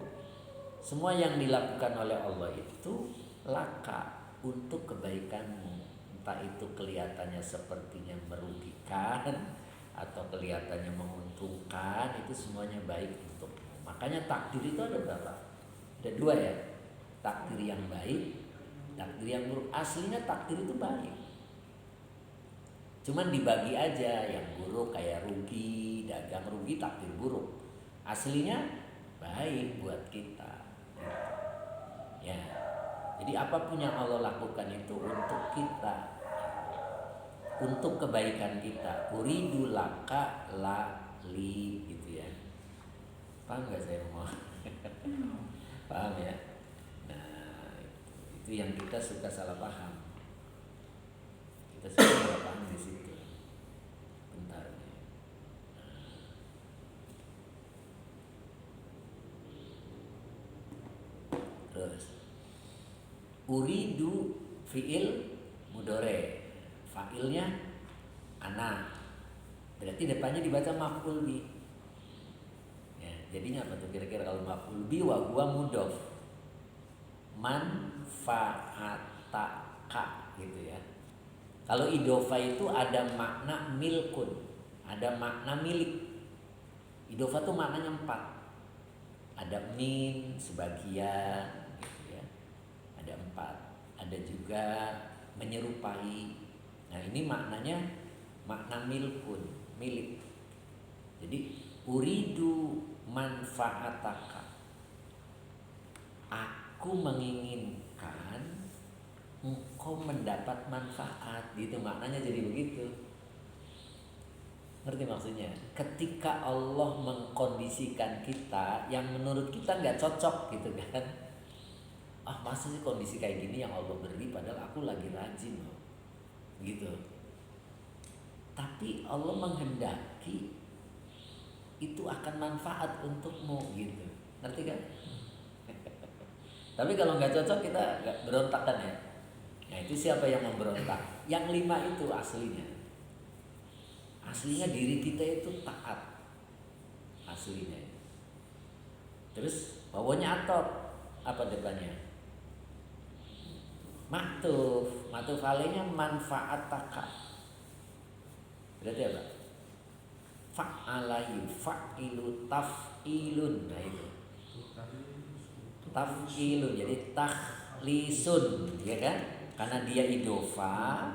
Semua yang dilakukan oleh Allah itu laka, untuk kebaikanmu. Entah itu kelihatannya sepertinya merugikan atau kelihatannya menguntungkan, itu semuanya baik untukmu. Makanya takdir itu ada berapa? Ada 2 ya. Takdir yang baik, takdir yang buruk. Aslinya takdir itu baik, cuman dibagi aja. Yang buruk kayak rugi, dagang rugi, takdir buruk. Aslinya baik buat kita ya. Jadi apapun yang Allah lakukan itu untuk kita, untuk kebaikan kita. Uridu laka la li gitu ya. Paham gak saya ngomong? Paham ya? Nah, itu yang kita suka salah paham. Kita suka salah paham di situ. Bentar nih. Uridu fiil mudore, fa'ilnya ana, berarti depannya dibaca maf'ul bi. Ya, jadinya apa tuh kira-kira kalau maf'ul bi wa huwa mudhof, manfa'ataka gitu ya. Kalau idofa itu ada makna milkun, ada makna milik. Idofa tuh maknanya 4. Ada min sebagian gitu ya. Ada 4. Ada juga menyerupai. Nah, ini maknanya makna milkun, milik. Jadi uridu manfaataka. Aku menginginkan engkau mendapat manfaat, gitu maknanya, jadi begitu. Ngerti maksudnya? Ketika Allah mengkondisikan kita yang menurut kita nggak cocok gitu kan. Ah, masa sih kondisi kayak gini yang Allah beri padahal aku lagi rajin loh. Gitu. Tapi Allah menghendaki itu akan manfaat untukmu gitu. Ngerti kan? Tapi kalau nggak cocok kita nggak berontak kan ya. Nah, itu siapa yang memberontak? Yang 5 itu aslinya. Aslinya diri kita itu taat. Aslinya. Terus bawahnya atot. Apa depannya? Maktuf. Maktuf alainya manfaataka. Berarti apa? Fa'ala yufa'ilu taf'ilun. Nah itu. Taf'ilun, jadi takhlisun, ya kan? Karena dia idofa,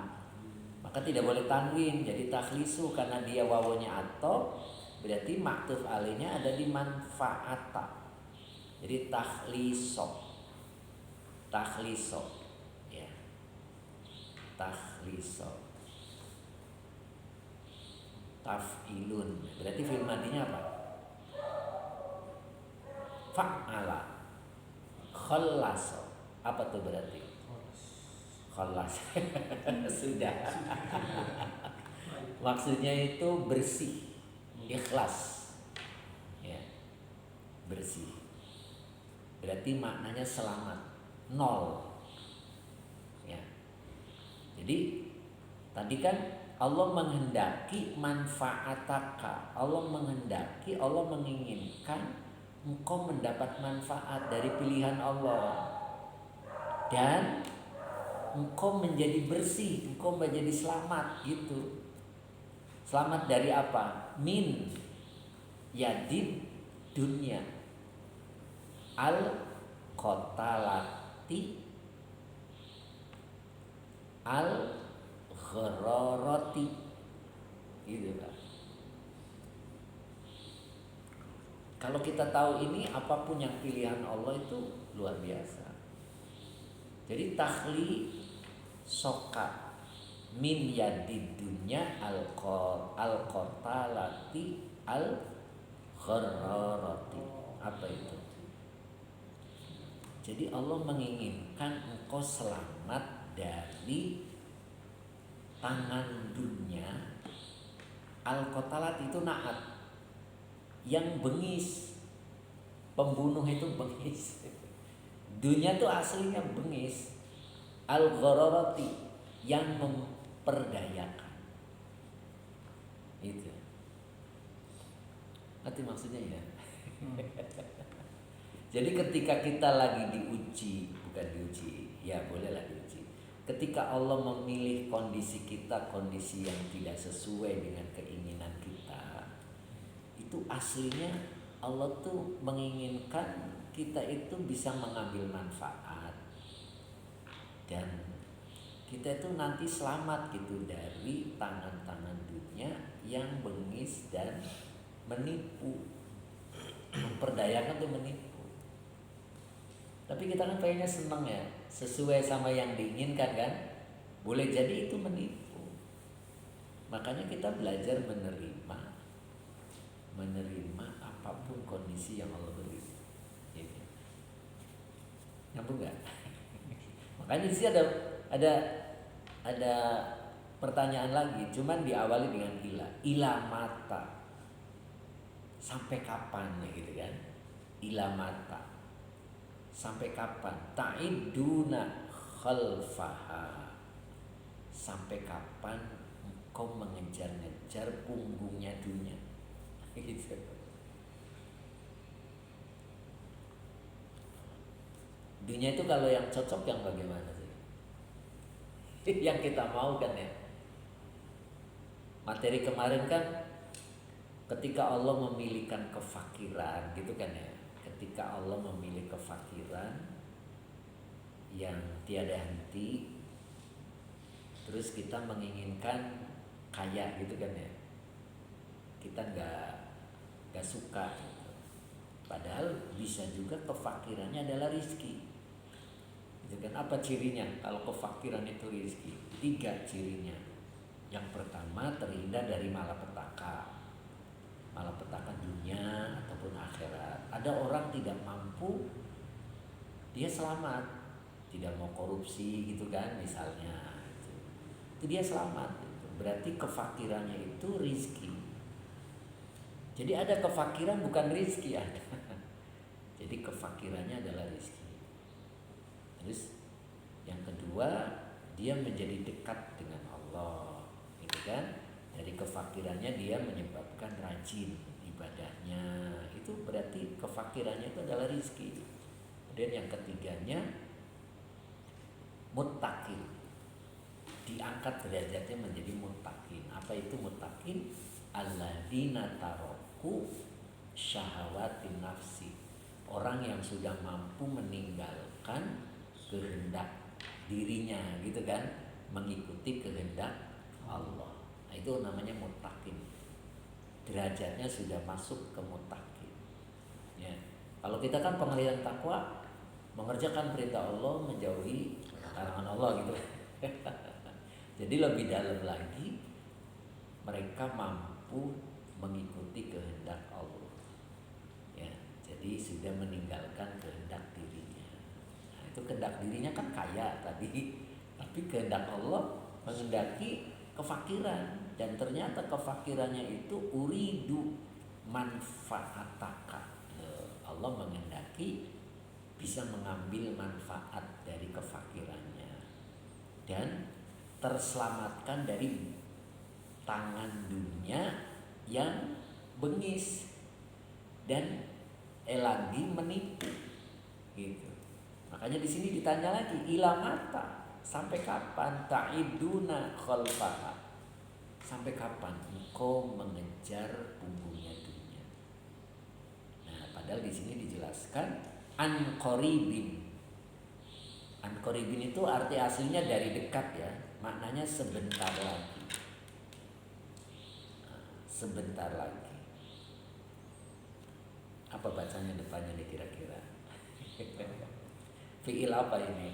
maka tidak boleh tanwin, jadi takhlisu. Karena dia wawonya atau, berarti maktuf alainya ada di manfaata, jadi takhliso, ya, takhliso, taf'ilun. Berarti fi'il madinya apa? Fa'ala, khallaso. Apa tuh berarti? Khalas. Sudah. Maksudnya itu bersih, ikhlas. Ya. Bersih. Berarti maknanya selamat, 0. Ya. Jadi tadi kan Allah menghendaki manfaataka. Allah menghendaki, Allah menginginkan engkau mendapat manfaat dari pilihan Allah. Dan engkau menjadi bersih, engkau menjadi selamat gitu. Selamat dari apa? Min yadid dunya al qatalati al ghararati, gitu kan. Kalau kita tahu ini, apapun yang pilihan Allah itu luar biasa. Jadi takhli soka min yadid dunya al qatalati al ghararati. Apa itu? Jadi Allah menginginkan engkau selamat dari tangan dunia. Al qatalat itu naat, yang bengis. Pembunuh itu bengis. Dunia itu aslinya bengis. Al-ghararati, yang memperdayakan. Itu. Ngerti maksudnya ya? Jadi ketika kita lagi diuji, bukan diuji, ya bolehlah diuji. Ketika Allah memilih kondisi kita, kondisi yang tidak sesuai dengan keinginan kita, itu aslinya Allah tuh menginginkan kita itu bisa mengambil manfaat, dan kita itu nanti selamat gitu dari tangan-tangan dunia yang bengis dan menipu. Memperdayakan tuh menipu. Tapi kita kan pengennya seneng ya, sesuai sama yang diinginkan kan. Boleh jadi itu menipu. Makanya kita belajar menerima apapun kondisi yang Allah beri. Gitu. Nyambung nggak? Makanya di sini ada pertanyaan lagi, cuman diawali dengan ila mata. Sampai kapan ya gitu kan? Ila mata. Sampai kapan? Ta'iduna khalfaha. Sampai kapan engkau mengejar-ngejar punggungnya dunia? Gitu. Dunia itu kalau yang cocok yang bagaimana sih? Yang kita mau kan ya. Materi kemarin kan ketika Allah memilihkan kefakiran gitu kan ya. Ketika Allah memilih kefakiran yang tiada henti, terus kita menginginkan kaya gitu kan ya. Kita nggak suka gitu. Padahal bisa juga kefakirannya adalah rizki. Gitu kan? Apa cirinya kalau kefakiran itu rizki? 3 cirinya. Yang pertama, terhindar dari malapetaka. Malapetaka dunia ataupun akhirat. Ada orang tidak mampu, dia selamat, tidak mau korupsi gitu kan misalnya. Itu dia selamat. Berarti kefakirannya itu rizki. Jadi ada kefakiran bukan rizki ada. Jadi kefakirannya adalah rizki. Terus yang kedua, dia menjadi dekat dengan Allah, gitu kan? Dari kefakirannya dia menyebabkan rajin ibadahnya. Itu berarti kefakirannya itu adalah rizki. Kemudian yang ketiganya, muttaqin. Diangkat derajatnya menjadi muttaqin. Apa itu muttaqin? Alladzina taroku syahawatin nafsi. Orang yang sudah mampu meninggalkan kehendak dirinya gitu kan, mengikuti kehendak Allah. Nah, itu namanya muttaqin. Derajatnya sudah masuk ke muttaqin. Ya. Kalau kita kan pengertian takwa mengerjakan perintah Allah, menjauhi larangan Allah gitu. Jadi lebih dalam lagi, mereka mampu mengikuti kehendak Allah. Ya, jadi sudah meninggalkan kehendak dirinya. Nah, itu kehendak dirinya kan kaya tadi, tapi kehendak Allah menghendaki kefakiran, dan ternyata kefakirannya itu uridu manfaataka. Allah menghendaki bisa mengambil manfaat dari kefakirannya dan terselamatkan dari tangan dunia yang bengis dan lagi menipu gitu. Makanya di sini ditanya lagi, ila mata, sampai kapan ta'iduna khalfaha, sampai kapan engkau mengejar punggungnya dunia. Nah, padahal di sini dijelaskan an qaribin. An qaribin itu arti aslinya dari dekat ya, maknanya sebentar lagi. Sebentar lagi. Apa bacanya depannya nih kira-kira? Fi'il apa ini?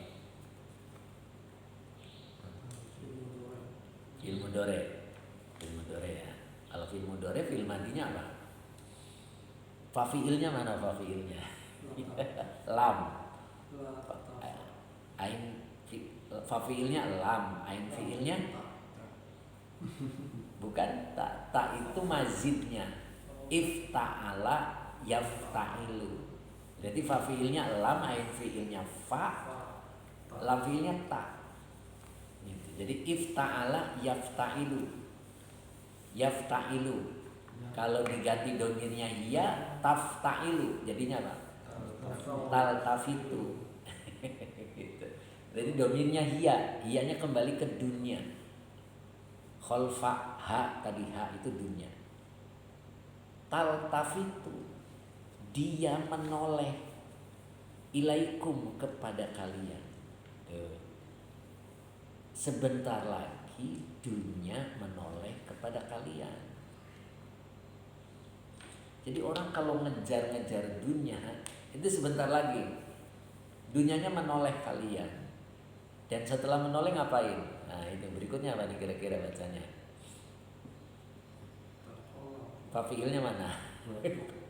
Fi'il mudhari. Fi'il mudhari ya. Kalau fi'il mudhari, fi'il madinya apa? Fa fi'ilnya mana fa fi'ilnya? Lam. Ain fa fi'ilnya lam, ain fi'ilnya bukan ta. Ta itu mazidnya. Ifta'ala yafta'ilu. Jadi fa fi'ilnya lam, ain fi'ilnya fa, lam fi'ilnya ta. Gitu. Jadi ifta'ala yafta'ilu. Yafta'ilu. Kalau diganti domirnya ya tafta'ilu, jadinya apa? Taltafitu. Gitu. Jadi domirnya hiya, hiyanya kembali ke dunia. Khalfa ha tadi, ha itu dunia. Taltafitu, dia menoleh ilaikum kepada kalian. Tuh. Sebentar lagi dunia menoleh kepada kalian. Jadi orang kalau ngejar-ngejar dunia, itu sebentar lagi dunianya menoleh kalian. Dan setelah menoleh ngapain? Nah, itu berikutnya apa nih kira-kira bacanya? Fa fi'ilnya mana?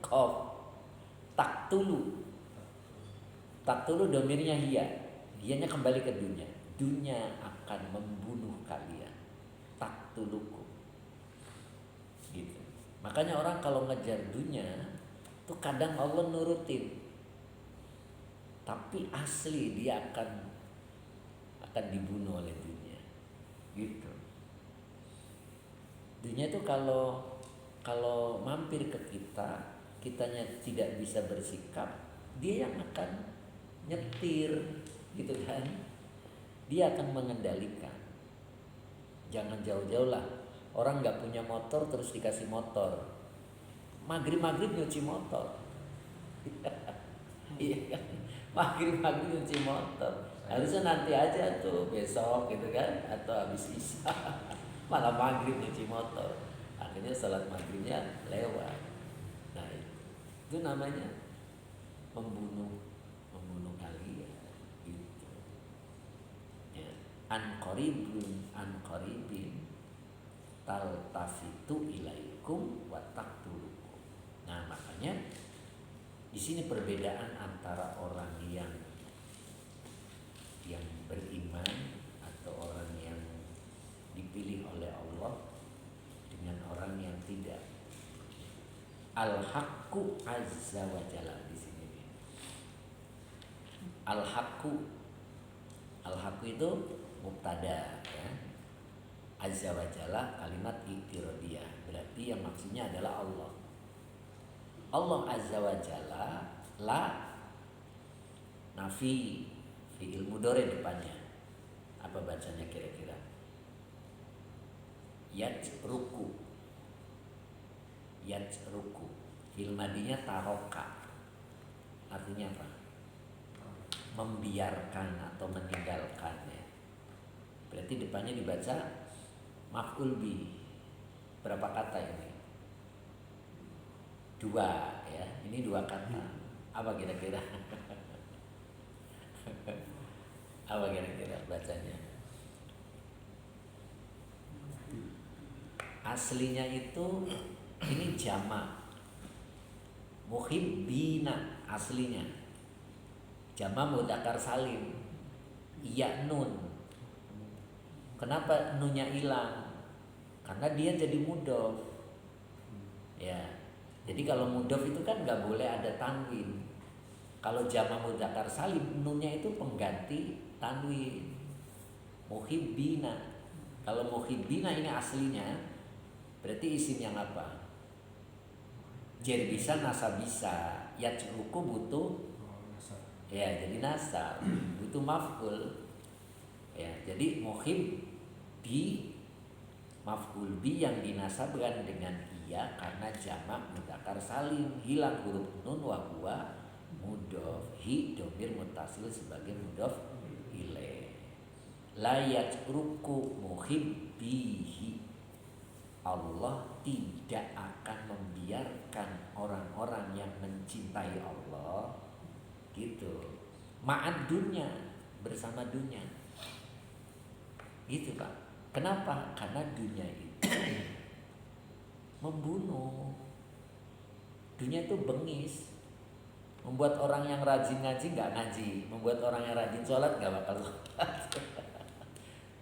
Qaf. Taktulu. Taktulu domirnya hiya. Hiyanya kembali ke dunia. Dunia akan membunuh kalian. Taktulukum. Gitu. Makanya orang kalau ngejar dunia itu kadang Allah nurutin, tapi asli dia akan akan dibunuh oleh dunia. Gitu. Dunia itu kalau mampir ke kita, kitanya tidak bisa bersikap, dia yang akan nyetir, gitu kan? Dia akan mengendalikan. Jangan jauh-jauh lah. Orang nggak punya motor terus dikasih motor. Maghrib nyuci motor. Iya kan? Maghrib nyuci motor. Harusnya nanti aja tuh, besok gitu kan, atau habis isya. Malah maghrib nyuci motor. Akhirnya salat maghribnya lewat. Nah, itu namanya membunuh kalian. Gitu. Ya. An qaribin taltafitu ilaikum wa taqtulukum. Nah, makanya di sini perbedaan antara orang yang beriman atau orang yang dipilih oleh Allah dengan orang yang tidak. Al-haqqu azza wa jalla di sini. Al-haqqu itu mubtada ya. Azza wa jalla kalimat i'tiradiyah, berarti yang maksudnya adalah Allah. Allah azza wa jalla, la nafi fi'il mudhari depannya. Apa bacanya kira-kira? Yajruku. Fi'il madinya taroka. Artinya apa? Membiarkan atau meninggalkan ya. Berarti depannya dibaca maf'ul bi. Berapa kata ini? 2 ya. Ini 2 kata. Apa kira-kira? Apa kira-kira bacanya? Aslinya itu ini jamak. Muhibbina aslinya. Jamak mudzakkar salim. Iya nun. Kenapa nunnya hilang? Karena dia jadi mudhof. Ya. Jadi kalau mudhof itu kan nggak boleh ada tanwin. Kalau jamak mudzakkar salim, nunnya itu pengganti tanwin. Muhibbina. Kalau muhibbina ini aslinya, berarti isim yang apa? Jer bisa, nasab bisa. Yajruku butuh ya, jadi nasab. Butuh maf'ul. Ya, jadi muhib bi maf'ul bi yang dinasabkan dengan iya karena jamak mudzakkar salim, hilang huruf nun wa huwa mudhof. Hi dhamir muttasil sebagai mudhof ilaih. La yajruku muhibbihi. Allah tidak akan membiarkan orang-orang yang mencintai Allah gitu. Ma'ad dunya, bersama dunia. Gitu Pak. Kenapa? Karena dunia itu membunuh. Dunia itu bengis. Membuat orang yang rajin ngaji nggak ngaji, membuat orang yang rajin sholat nggak bakal sholat.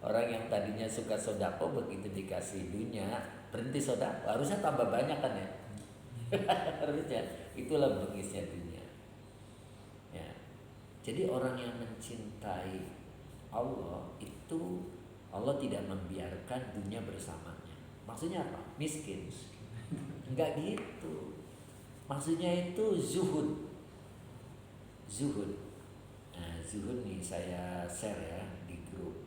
Orang yang tadinya suka sodako begitu dikasih dunia berhenti sodako, harusnya tambah banyak kan ya. Harusnya itulah bengisnya dunia. Ya. Jadi orang yang mencintai Allah itu Allah tidak membiarkan dunia bersamanya. Maksudnya apa? Miskin. Enggak gitu. Maksudnya itu zuhud. Nah, zuhud nih saya share ya di grup.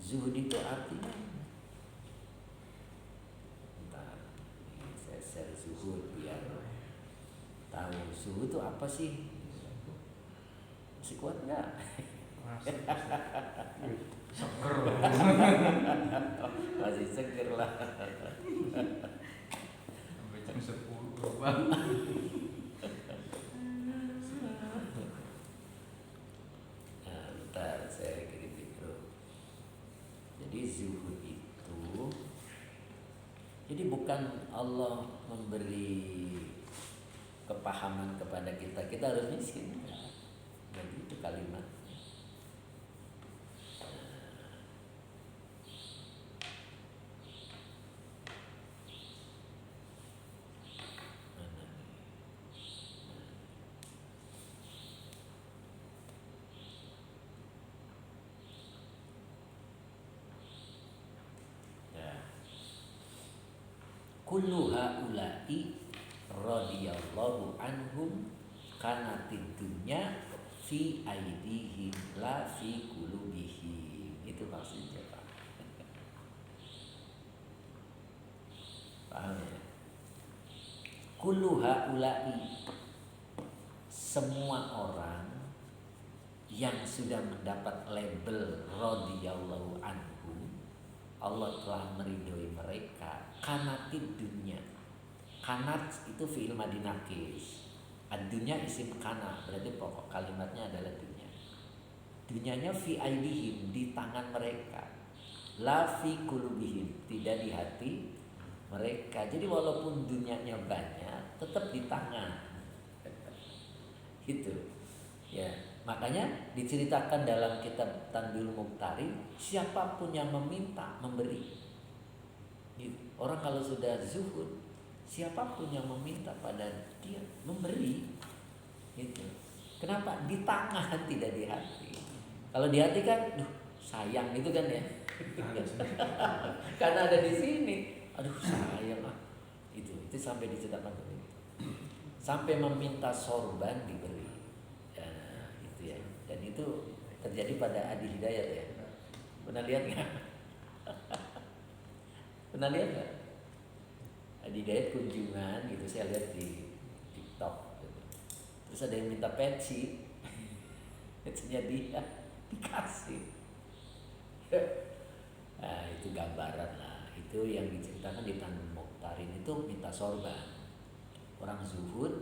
Zuhud itu artinya, bentar, ini saya share zuhud biar tahu zuhud itu apa sih. Masih kuat nggak? Seger. Masih seger lah. Sampai jam 10 Bang. Nah, bentar saya kirim di grup. Jadi zuhud itu, jadi bukan Allah memberi kepahaman kepada kita harus miskin. Jadi itu kalimat. kullu haula'i radhiyallahu anhum kanatid dunya fi aidihim la fi qulubihim. Itu maksudnya, Pak. Paham ya? Kullu haula'i, semua orang yang sudah mendapat label radhiyallahu anhum, Allah telah meridhoi mereka. Kanatid dunya, kanat itu fi'il madhi naqis, ad-dunya isim kana, berarti pokok kalimatnya adalah dunya. Dunyanya fi aidihim, di tangan mereka, la fi qulubihim, tidak di hati mereka. Jadi walaupun dunyanya banyak, tetap di tangan. Gitu. Ya, makanya diceritakan dalam kitab Tanbihul Muqtari, siapapun yang meminta memberi. Orang kalau sudah zuhud, siapapun yang meminta pada dia memberi. Gitu. Kenapa? Di tangan, tidak di hati. Kalau di hati kan, duh sayang gitu kan ya. Karena ada di sini, aduh sayang ah. Itu sampai diceritakan begitu. Sampai meminta sorban diberi. Ya, itu ya. Dan itu terjadi pada Adi Hidayat ya. Pernah lihat nggak? Pernah lihat nggak? Adi Hidayat kunjungan gitu, saya lihat di TikTok gitu. Terus ada yang minta peci, pecinya dia dikasih. Nah itu gambaran lah. Itu yang diceritakan di Tanbihul Muqtarin, itu minta sorban. Orang zuhud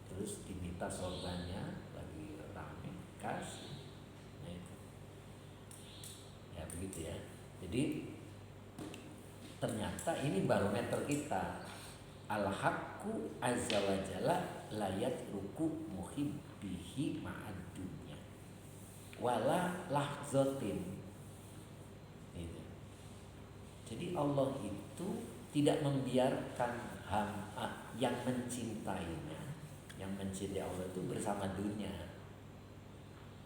terus diminta sorbannya, lagi rame kasih. Nah itu ya begitu ya. Jadi ternyata ini barometer kita. Al-haqqu azza wa jalla layat ruku muhibbihi ma'ad dunya wala lahzatin. Gitu. Jadi Allah itu tidak membiarkan yang mencintainya, yang mencintai Allah itu bersama dunia.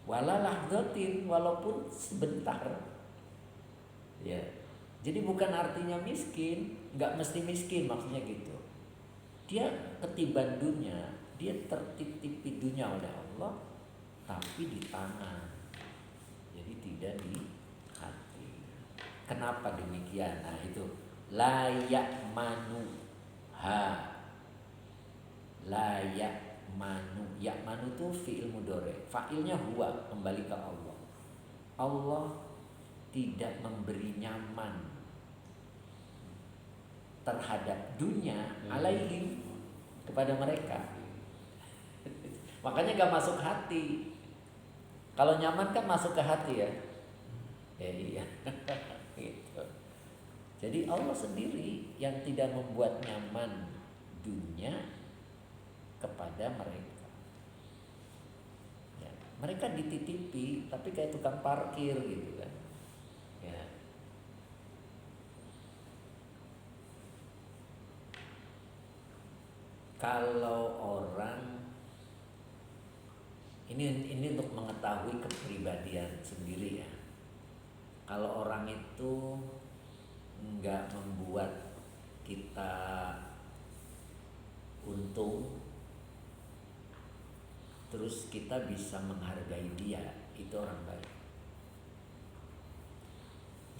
Wala lahzatin, walaupun sebentar. Ya. Jadi bukan artinya miskin, nggak mesti miskin maksudnya gitu. Dia ketiban dunia, dia tertitipi dunia oleh Allah, tapi di tangan. Jadi tidak di hati. Kenapa demikian? Nah itu layak manu ha, layak manu. Ya manu itu fi'il mudhari, fa'ilnya huwa, kembali ke Allah. Allah tidak memberi nyaman terhadap dunia alaihim, kepada mereka. Makanya gak masuk hati. Kalau nyaman kan masuk ke hati ya. Iya. Gitu. Jadi Allah sendiri yang tidak membuat nyaman dunia kepada mereka. Ya, mereka dititipi tapi kayak tukang parkir gitu kan. Ya. Kalau orang ini untuk mengetahui kepribadian sendiri ya. Kalau orang itu enggak membuat kita untung, terus kita bisa menghargai dia, itu orang baik.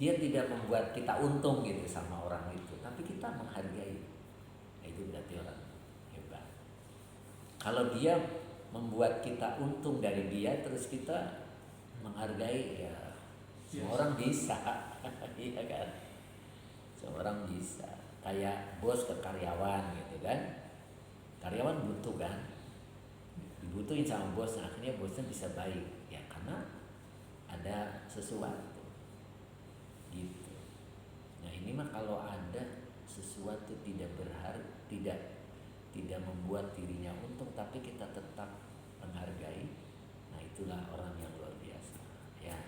Dia tidak membuat kita untung gitu sama orang itu, tapi kita menghargai, itu berarti orang hebat. Kalau dia membuat kita untung dari dia, terus kita menghargai, ya semua orang bisa. Iya kan, semua orang bisa. Kayak bos ke karyawan gitu kan, karyawan butuh kan, dibutuhin sama bos, nah akhirnya bosnya bisa baik ya karena ada sesuatu gitu. Nah ini mah kalau ada sesuatu tidak berharga, tidak membuat dirinya untung, tapi kita tetap menghargai, nah itulah orang yang luar biasa ya.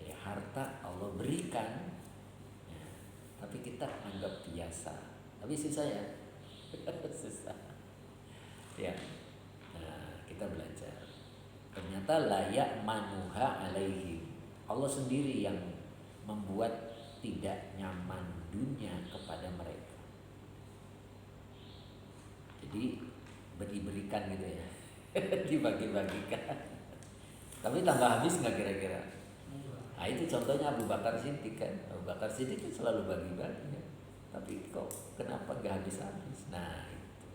Ya harta Allah berikan ya, tapi kita anggap biasa, tapi susah ya. Susah ya. Nah kita belajar, ternyata layak manuha alaihim, Allah sendiri yang membuat tidak nyaman dunia kepada mereka. Jadi beri-berikan gitu ya. Dibagi-bagikan. Tapi tambah habis nggak kira-kira? Nah itu contohnya Abu Bakar Siddiq kan. Abu Bakar Siddiq kan selalu bagi-bagi ya. Tapi kok kenapa nggak habis-habis? Nah itu.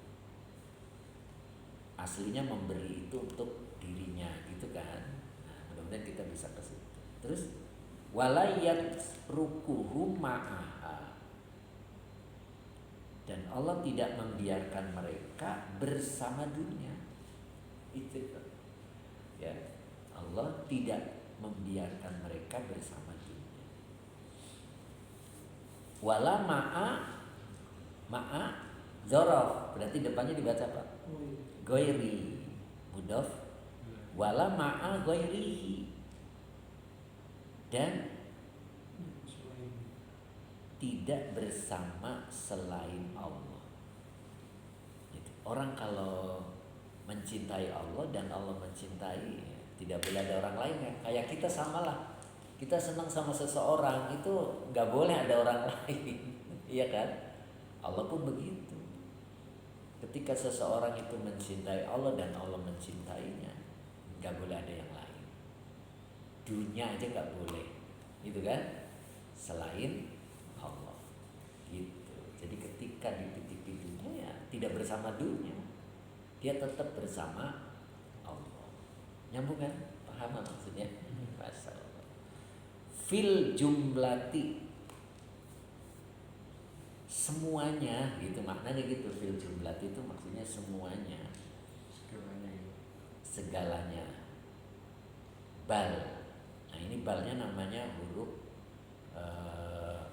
Aslinya memberi itu untuk dirinya gitu kan. Nah mudah-mudahan kita bisa ke situ. Terus walayat rukuhum ma'aha, dan Allah tidak membiarkan mereka bersama dunia. Itu ya, Allah tidak membiarkan mereka bersama dunia. Wala ma'a zorof, berarti depannya dibaca apa? Goiri mudof. Wala ma'a goirihi, dan tidak bersama selain Allah. Gitu. Orang kalau mencintai Allah dan Allah mencintai, tidak boleh ada orang lain ya. Kayak kita samalah. Kita senang sama seseorang itu nggak boleh ada orang lain, iya kan? Allah pun begitu. Ketika seseorang itu mencintai Allah dan Allah mencintainya, nggak boleh ada yang lain. Dunia aja nggak boleh, gitu kan? Selain Allah, gitu. Jadi ketika di dunia ya tidak bersama dunia, dia tetap bersama Allah. Nyambung kan? Paham maksudnya? Masya Allah. Fil jumlati, semuanya gitu maknanya gitu. Fil jumlati itu maksudnya semuanya, segalanya. Bal, nah ini balnya namanya huruf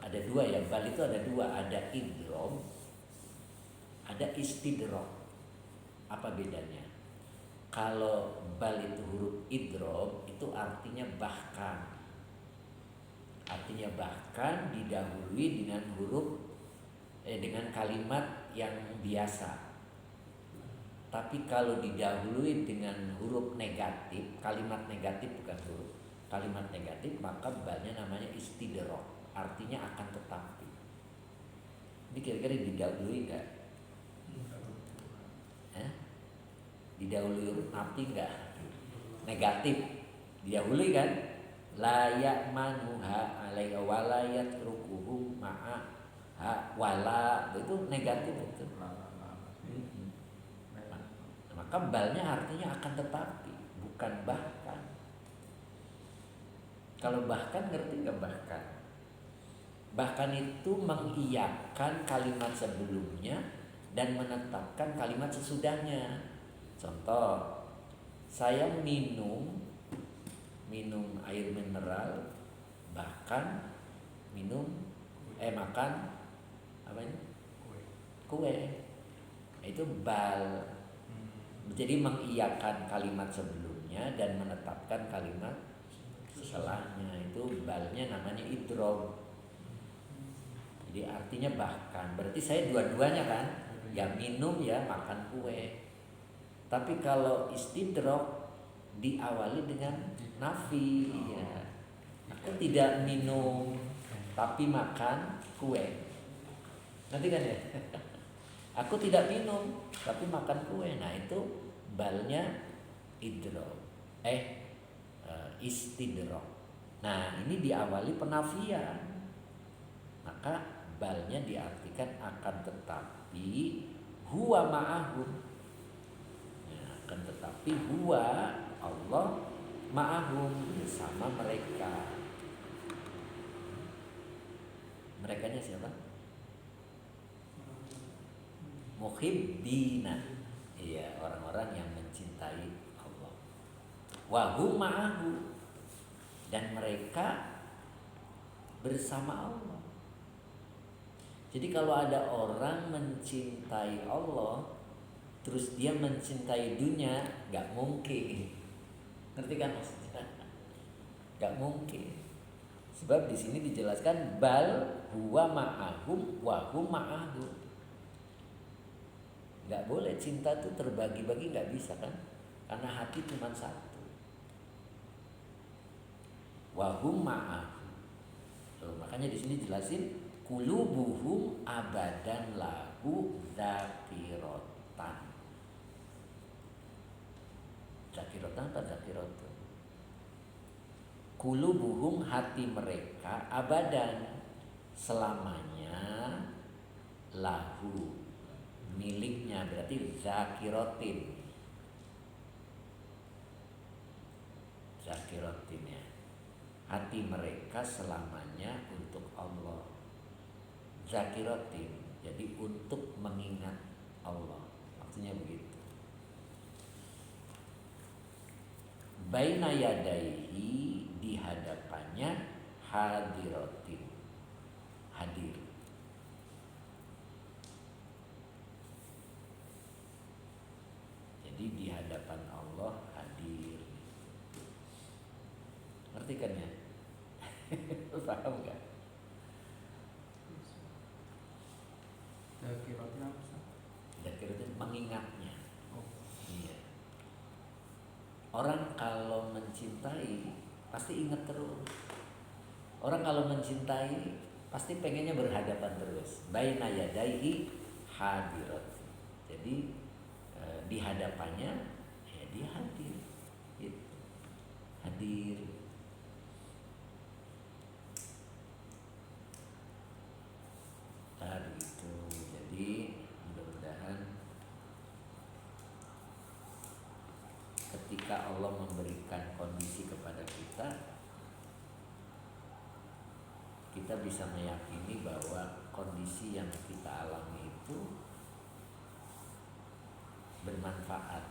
ada dua ya. Bal itu ada dua, ada idrom, ada istidrok. Apa bedanya? Kalau bal itu huruf idrom, itu artinya bahkan. Artinya bahkan didahului dengan huruf dengan kalimat yang biasa. Tapi kalau didahului dengan huruf negatif, kalimat negatif bukan huruf, kalimat negatif, maka balnya namanya istidrok, artinya akan tetapi. Ini kira-kira didahului enggak? Didahului huruf nafi enggak? Negatif. Didahului kan? La ya'manuha alaiha walayat rukuhum ma'a wala, itu negatif itu. Maka balnya artinya akan tetapi, bukan bahkan. Kalau bahkan ngerti nggak bahkan? Bahkan itu mengiyakan kalimat sebelumnya dan menetapkan kalimat sesudahnya. Contoh, saya minum air mineral, bahkan makan apa ini? Kue. Itu bal. Jadi mengiyakan kalimat sebelumnya dan menetapkan kalimat setelahnya, itu balnya namanya idrom. Jadi artinya bahkan, berarti saya dua-duanya kan, ya minum ya makan kue. Tapi kalau istidrok diawali dengan nafi, ya. Aku tidak minum tapi makan kue. Nanti kan ya? Aku tidak minum tapi makan kue. Nah itu balnya idrok, istidrok. Nah ini diawali penafian, maka balnya diartikan akan tetapi huwa ma'ahum. Nah, akan tetapi huwa Allah ma'ahum, bersama mereka. Merekanya siapa? Muhibbina, iya, orang-orang yang mencintai Allah. Wa hum ma'ahu, dan mereka bersama Allah. Jadi kalau ada orang mencintai Allah terus dia mencintai dunia, nggak mungkin. Ngerti kan maksudnya? Nggak mungkin. Sebab di sini dijelaskan bal huwa ma'ahum wa hum ma'ahu. Nggak boleh cinta tuh terbagi-bagi, nggak bisa kan? Karena hati cuma satu. Wa hum ma'ahu. Tuh, makanya di sini jelasin kulubuhum abadan lahu zakirotan. Zakirotan apa zakirotun? Kulubuhum hati mereka abadan selamanya lahu miliknya, berarti zakirotin. Zakirotinnya hati mereka selamanya untuk Allah. Zakirotin jadi untuk mengingat Allah, maksudnya begitu. Baina yadaihi di hadapannya hadirotin hadir. Jadi di hadapan Allah hadir. Ngerti kan ya? Paham gak? Zakirotnya apa sih? Zakirotin mengingatnya. Oh, Iya. Orang kalau mencintai pasti ingat terus. Orang kalau mencintai pasti pengennya berhadapan terus. Baina yadaihi hadirat. Jadi di hadapannya ya dia hadir. Gitu. Hadir. Gitu. Jadi mudah-mudahan ketika Allah memberikan kondisi kepada kita, kita bisa meyakini bahwa kondisi yang kita alami itu bermanfaat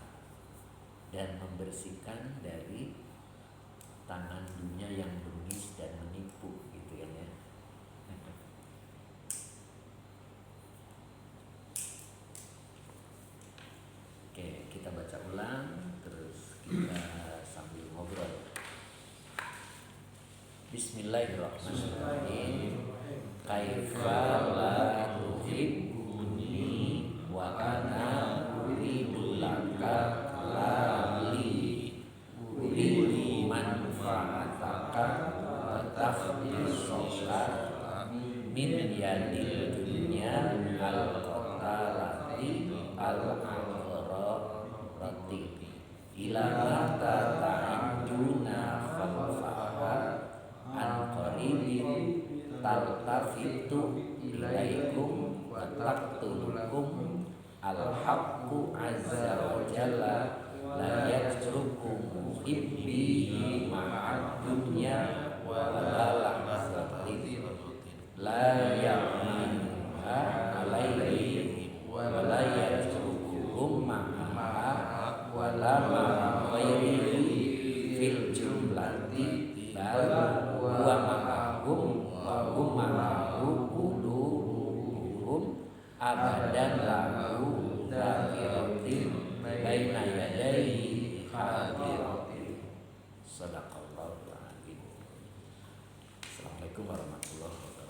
dan membersihkan dari tangan dunia yang bengis dan menipu, gitu kan ya. Oke, kita baca ulang terus kita sambil ngobrol. Bismillahirrahmanirrahim. Kaifa la tuhibbuni wa ana uridu laka lali uridu manfaataka wa tafdisoka min yadil dunya al-qatarati al-akhirati ila mata ta'iduna khalfaha an qaribin taltafitu ilaikum wa taqtulukum al-haqqu azza wa jalla la yatrukum muhibbihi ma'ad dunya wa la lahzatin la ya'manuha alaihi wa la yatrukuhum ma'aha wa la ma'a ghairihi fil jumlati bal huwa ma'ahum wa hum ma'ahu qulubuhum abadan lahu dzakiratin baina yadayhi hadiratin. Shadaqallahul adzim. Assalamualaikum warahmatullahi wabarakatuh.